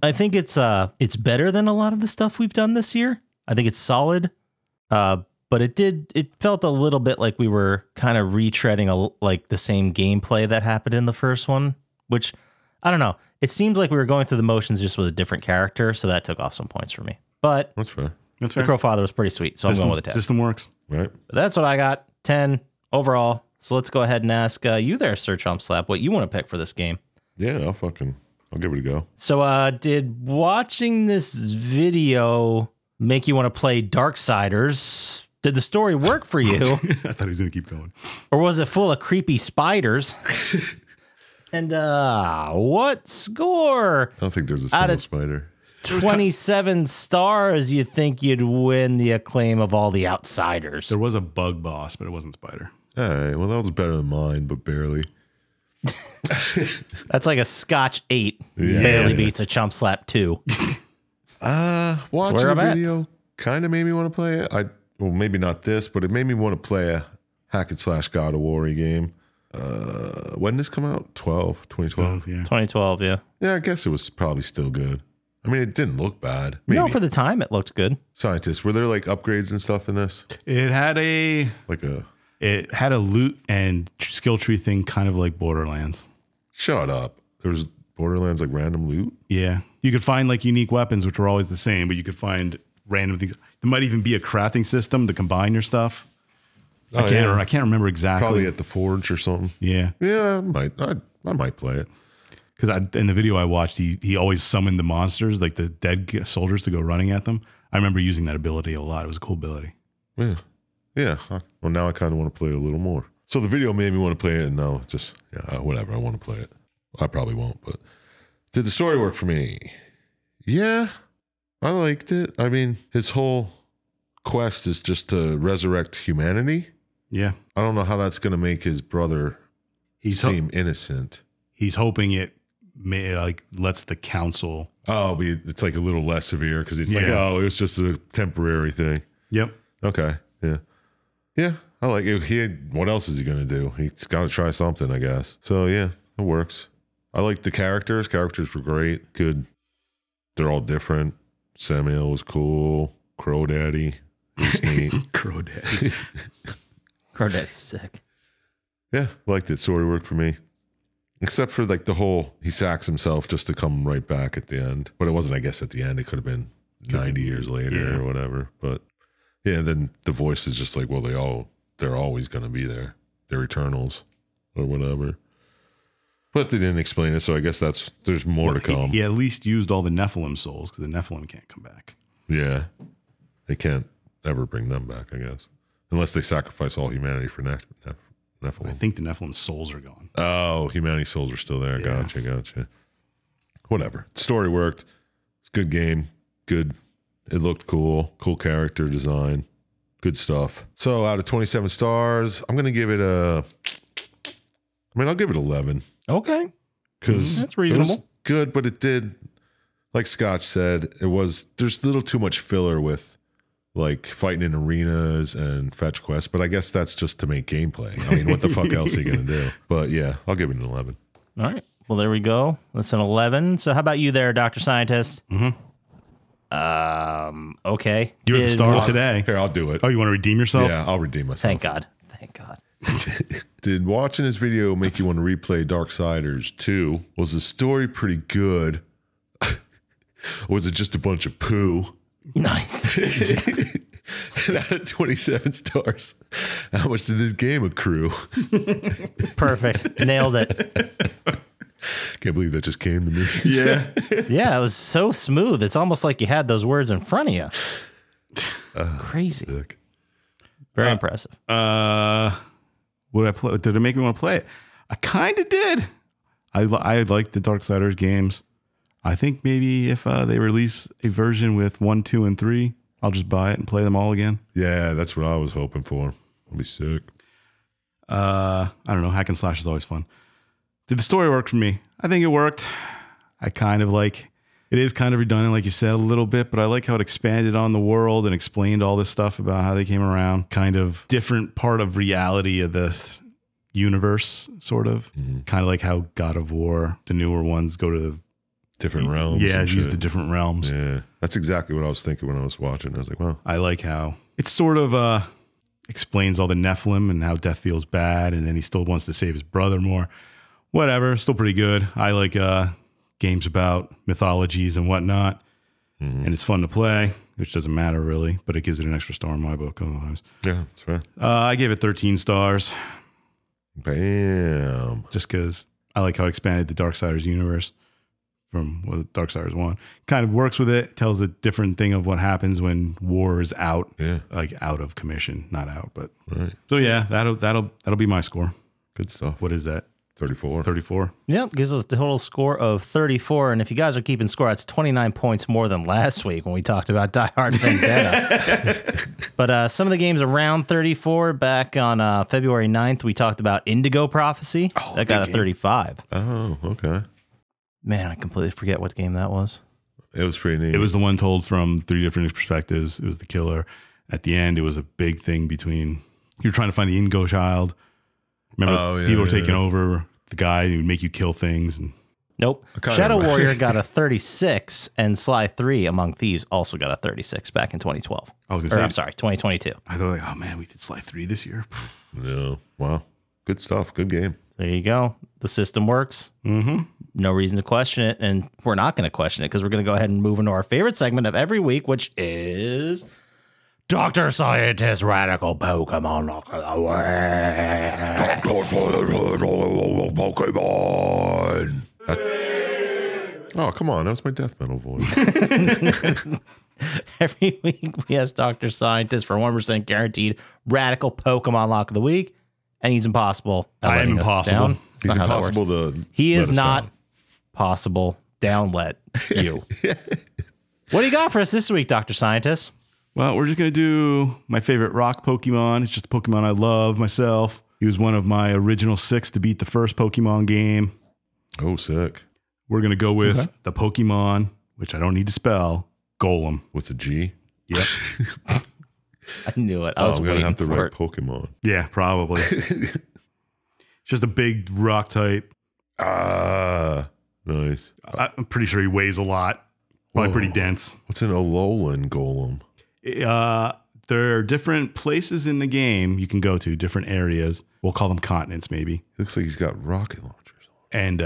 I think it's better than a lot of the stuff we've done this year. I think it's solid. But it felt a little bit like we were kind of retreading like the same gameplay that happened in the first one, which I don't know. It seems like we were going through the motions just with a different character, so that took off some points for me. But That's fair. That's the fair. Crow Father was pretty sweet, so I'm going with a 10. System works. Right. But that's what I got, 10 overall. So let's go ahead and ask you there, Sir Chump Slap, what you want to pick for this game. Yeah, I'll give it a go. So did watching this video make you want to play Darksiders? Did the story work for you? I thought he was going to keep going. Or was it full of creepy spiders? And what score? I don't think there's a Out single of- spider. 27 stars, you think you'd win the acclaim of all the Outsiders. There was a bug boss, but it wasn't Spider. All right. Well, that was better than mine, but barely. That's like a Scotch 8. Barely beats a Chump Slap 2. Watching where the I'm at. video kind of made me want to play it. Well, maybe not this, but it made me want to play a hack and slash God of War game. When did this come out? 2012? Yeah. 2012, yeah. Yeah, I guess it was probably still good. I mean, it didn't look bad. Maybe. No, for the time, it looked good. Syintist, were there like upgrades and stuff in this? It had a loot and skill tree thing, kind of like Borderlands. Shut up. There was Borderlands like random loot? Yeah. You could find like unique weapons, which were always the same, but you could find random things. There might even be a crafting system to combine your stuff. I can't remember exactly. Probably at the forge or something. Yeah. Yeah, I might play it. Because in the video I watched, he always summoned the monsters, like the dead soldiers, to go running at them. I remember using that ability a lot. It was a cool ability. Yeah. Yeah. Well, now I kind of want to play it a little more. So the video made me want to play it, and now just, whatever. I want to play it. I probably won't, but did the story work for me? Yeah, I liked it. I mean, his whole quest is just to resurrect humanity. Yeah. I don't know how that's going to make his brother seem innocent. He's hoping it lets the council. Oh, it's like a little less severe because it's like, oh, it was just a temporary thing. Yep. Okay. Yeah. Yeah. I like it. What else is he going to do? He's got to try something, I guess. So yeah, it works. I like the characters. Characters were great. Good. They're all different. Samuel was cool. Crow Daddy. Was neat. Crow Daddy. Crow Daddy's sick. Yeah, liked it. Story worked for me. Except for like the whole, he sacks himself just to come right back at the end. But it wasn't, I guess, at the end. It could have been 90 years later or whatever. But yeah, then the voice is just like, well, they're always going to be there. They're Eternals or whatever. But they didn't explain it, so I guess there's more to come. He at least used all the Nephilim souls because the Nephilim can't come back. Yeah. They can't ever bring them back, I guess. Unless they sacrifice all humanity for Nephilim. I think the Nephilim souls are gone. Oh, humanity's souls are still there. Yeah. Gotcha. Whatever. Story worked. It's a good game. Good. It looked cool. Cool character design. Good stuff. So out of 27 stars, I'm going to give it I'll give it 11. Okay. Because that's reasonable. It was good, but it did, like Scotch said, there's a little too much filler with like fighting in arenas and fetch quests, but I guess that's just to make gameplay. I mean, what the fuck else are you going to do? But yeah, I'll give it an 11. All right. Well, there we go. That's an 11. So how about you there, Dr. Scientist? Okay. You're the star today. Here, I'll do it. Oh, you want to redeem yourself? Yeah, I'll redeem myself. Thank God. Did watching this video make you want to replay Darksiders 2? Was the story pretty good? Or was it just a bunch of poo? Nice. And out of 27 stars, how much did this game accrue? Perfect. Nailed it. Can't believe that just came to me. Yeah. Yeah, it was so smooth. It's almost like you had those words in front of you. Crazy. Sick. Very impressive. Would I play? Did it make me want to play it? I kind of did. I like the Darksiders games. I think maybe if they release a version with 1, 2, and 3, I'll just buy it and play them all again. Yeah, that's what I was hoping for. I'll be sick. I don't know. Hack and slash is always fun. Did the story work for me? I think it worked. I kind of like, it is kind of redundant, like you said, a little bit, but I like how it expanded on the world and explained all this stuff about how they came around. Kind of different part of reality of this universe, sort of. Kind of like how God of War, the newer ones, go to the different realms. Yeah, and use shit. the different realms. Yeah, that's exactly what I was thinking when I was watching. I was like, well, I like how it sort of explains all the Nephilim and how death feels bad, and then he still wants to save his brother more. Whatever, still pretty good. I like games about mythologies and whatnot, and it's fun to play, which doesn't matter really, but it gives it an extra star in my book otherwise. yeah, that's right. I gave it 13 stars. Bam. Just because I like how it expanded the Darksiders universe from Darksiders 1. Kind of works with it, tells a different thing of what happens when war is out, like out of commission, not out, but Right. so yeah, that'll be my score. Good stuff. What is that? 34. 34. Yep, gives us a total score of 34. And if you guys are keeping score, that's 29 points more than last week when we talked about Die Hard Vendetta. But some of the games around 34, back on February 9th, we talked about Indigo Prophecy. That got a 35. Oh, okay. Man, I completely forget what game that was. It was pretty neat. It was the one told from 3 different perspectives. It was the killer. At the end, it was a big thing between... You were trying to find the Indigo Child. Remember, people were taking over the guy who would make you kill things. And Nope. Shadow Warrior got a 36, and Sly 3 Among Thieves also got a 36 back in 2012. I was gonna say, I'm sorry, 2022. I thought, like, oh man, we did Sly 3 this year. Yeah. Wow. Good stuff. Good game. There you go. The system works. Mm-hmm. No reason to question it, and we're not going to question it because we're going to go ahead and move into our favorite segment of every week, which is Dr. Syintist Radical Pokemon Lock of the Pokemon. Oh, come on. That was my death metal voice. Every week we ask Dr. Syintist for 1% guaranteed Radical Pokemon Lock of the Week, and he's impossible. I am impossible. He's impossible to. He is let us not down. possible. Down let you. What do you got for us this week, Dr. Syintist? Well, we're just going to do my favorite rock Pokemon. It's just a Pokemon I love myself. He was one of my original 6 to beat the first Pokemon game. Oh, sick. We're going to go with the Pokemon, which I don't need to spell, Golem. With a G? Yep. I knew it. I was I'm going waiting to have to for write it. Pokemon. Yeah, probably. It's just a big rock type. Ah, nice. I'm pretty sure he weighs a lot. Probably pretty dense. What's an Alolan Golem? There are different places in the game you can go to, different areas. We'll call them continents, maybe. Looks like he's got rocket launchers. And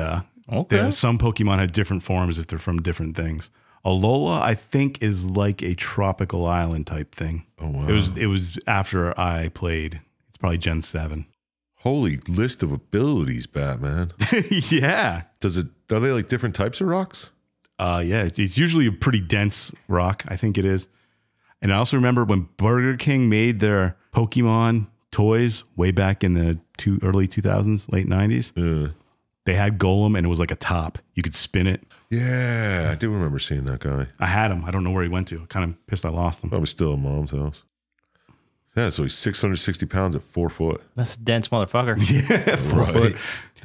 Okay. some Pokemon have different forms if they're from different things. Alola, I think, is like a tropical island type thing. Oh, wow. It was after I played. It's probably Gen 7. Holy list of abilities, Batman. Yeah. Are they like different types of rocks? Yeah, it's usually a pretty dense rock, I think it is. And I also remember when Burger King made their Pokemon toys way back in the early 2000s, late 90s. Yeah. They had Golem, and it was like a top. You could spin it. Yeah, I do remember seeing that guy. I had him. I don't know where he went to. Kind of pissed I lost him. Probably still at Mom's house. Yeah, so he's 660 pounds at 4 foot. That's a dense motherfucker. Yeah, 4 Right. foot.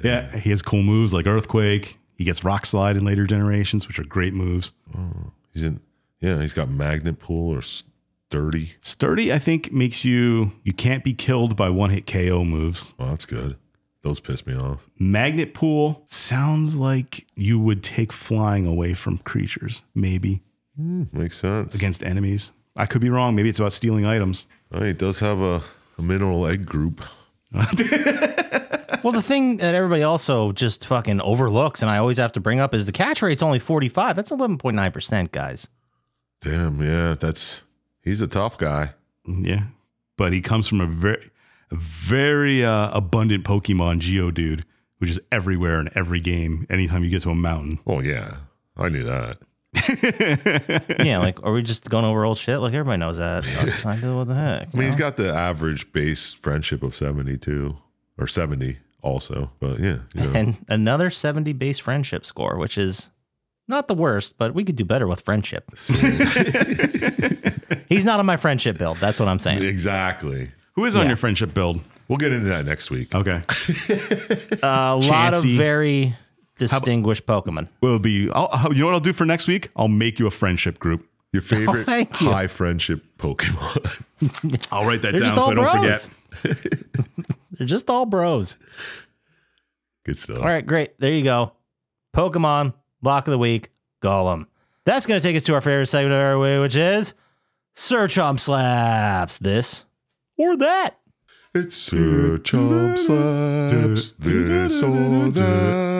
Yeah, he has cool moves like Earthquake. He gets Rock Slide in later generations, which are great moves. Oh, he's got Magnet Pull or Sturdy. Sturdy, I think, makes you can't be killed by one-hit KO moves. Oh, that's good. Those piss me off. Magnet Pool sounds like you would take flying away from creatures, maybe, Makes sense. against enemies. I could be wrong. Maybe it's about stealing items. Oh, he does have a mineral egg group. Well, the thing that everybody also just fucking overlooks, and I always have to bring up, is the catch rate's only 45. That's 11.9%, guys. Damn, yeah, he's a tough guy. Yeah, but he comes from a very abundant Pokemon Geodude, which is everywhere in every game. Anytime you get to a mountain. Oh, yeah, I knew that. Yeah, like, are we just going over old shit? Like, everybody knows that. What the heck? I mean, he's got the average base friendship of 72 or 70 also, but yeah. You know. And another 70 base friendship score, which is not the worst, but we could do better with friendship. He's not on my friendship build. That's what I'm saying. Exactly. Who is on your friendship build? We'll get into that next week. Okay. A lot of Chansey. very distinguished Pokemon. Will be. You know what I'll do for next week? I'll make you a friendship group. Your favorite thank you. high friendship Pokemon. I'll write that They're down just so all I don't bros. forget. They're just all bros. Good stuff. All right, great. There you go. Pokemon, Lock of the Week, Golem. That's going to take us to our favorite segment of our way, which is Sir Chump Slaps this or that. It's Sir Chump Slaps this or that.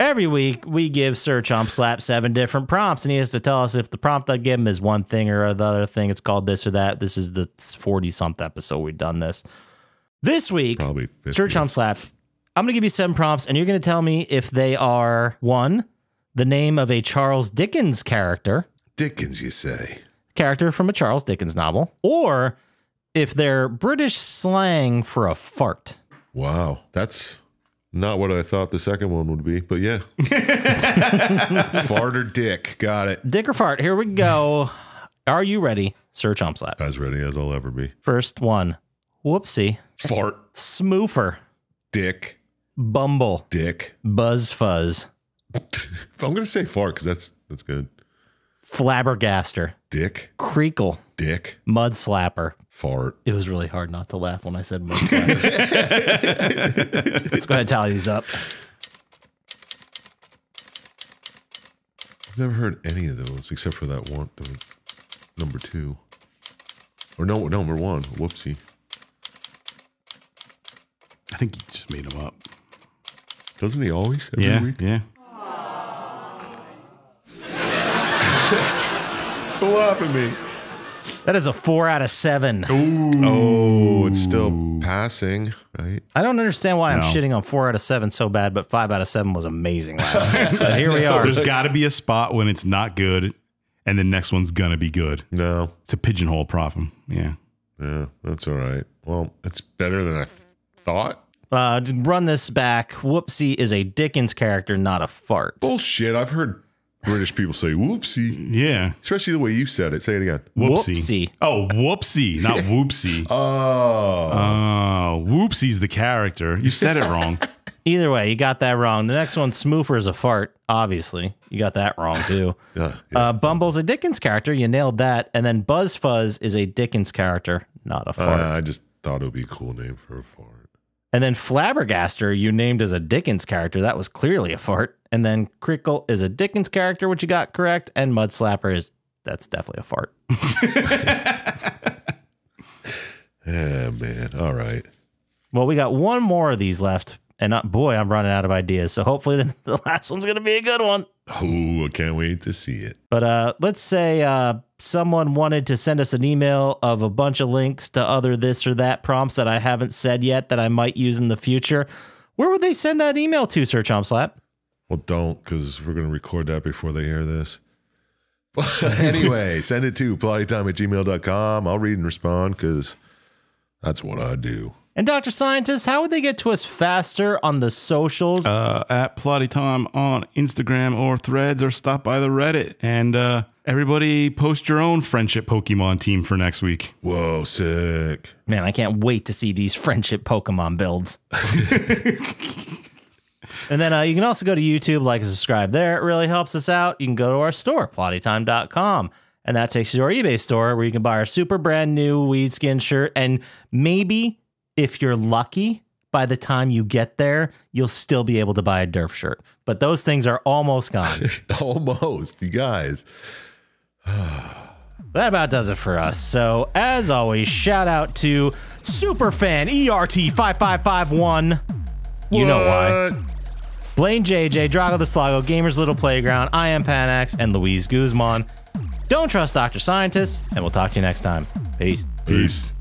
Every week, we give Sir Chump Slap 7 different prompts, and he has to tell us if the prompt I give him is one thing or the other thing. It's called this or that. This is the 40-something episode we've done this. This week, Probably 50. Sir Chump Slap, I'm going to give you 7 prompts, and you're going to tell me if they are, 1, the name of a Charles Dickens character Dickens, you say? from a Charles Dickens novel, or if they're British slang for a fart. Wow. That's not what I thought the second one would be, but yeah. Fart or dick. Got it. Dick or fart, here we go. Are you ready, Sir Chump Slap? As ready as I'll ever be. First one. Whoopsie. Fart. Smoofer. Dick. Bumble. Dick. Buzz fuzz. I'm going to say fart because that's good. Flabbergaster. Dick. Creakle. Dick. Mud slapper. Fart. It was really hard not to laugh when I said mud slapper. Let's go ahead and tally these up. I've never heard any of those except for that one. Number 2. Or no, number 1. Whoopsie. I think he just made them up. Doesn't he always? Every week? Yeah. Don't laugh at me. That is a 4 out of 7. Oh, it's still passing, right? I don't understand why I'm No. shitting on 4 out of 7 so bad, but 5 out of 7 was amazing last week. But here we are. There's got to be a spot when it's not good, and the next one's gonna be good. No. It's a pigeonhole problem. Yeah. Yeah, that's all right. Well, it's better than I thought. To run this back, Whoopsie is a Dickens character, not a fart. Bullshit. I've heard British people say whoopsie. Yeah. Especially the way you said it. Say it again. Whoopsie. Oh, whoopsie, not whoopsie. Oh, whoopsie's the character. You said it wrong. Either way, you got that wrong. The next one, Smoofer, is a fart, obviously. You got that wrong, too. Yeah. Bumble's a Dickens character. You nailed that. And then Buzz Fuzz is a Dickens character, not a fart. I just thought it would be a cool name for a fart. And then Flabbergaster, you named as a Dickens character. That was clearly a fart. And then Crickle is a Dickens character, which you got correct. And Mud Slapper that's definitely a fart. Yeah, man. All right. Well, we got one more of these left. And boy, I'm running out of ideas. So hopefully the last one's going to be a good one. Oh, I can't wait to see it. But let's say someone wanted to send us an email of a bunch of links to other this or that prompts that I haven't said yet that I might use in the future. Where would they send that email to, Sir Chump Slap? Well, don't, because we're going to record that before they hear this. Anyway, send it to plottytime@gmail.com. I'll read and respond because that's what I do. And Dr. Syintist, how would they get to us faster on the socials? At Plottytime on Instagram or Threads, or stop by the Reddit. And everybody post your own friendship Pokemon team for next week. Whoa, sick. Man, I can't wait to see these friendship Pokemon builds. And then you can also go to YouTube, like and subscribe there. It really helps us out. You can go to our store, plottytime.com. And that takes you to our eBay store where you can buy our super brand new weed skin shirt. And maybe, if you're lucky, by the time you get there, you'll still be able to buy a Derf shirt. But those things are almost gone. Almost, you guys. That about does it for us. So, as always, shout out to Superfan ERT5551. You know why. What? Blaine JJ, Drago the Slago, Gamers Little Playground, I am Panax, and Louise Guzman. Don't trust Dr. Syintist, and we'll talk to you next time. Peace. Peace.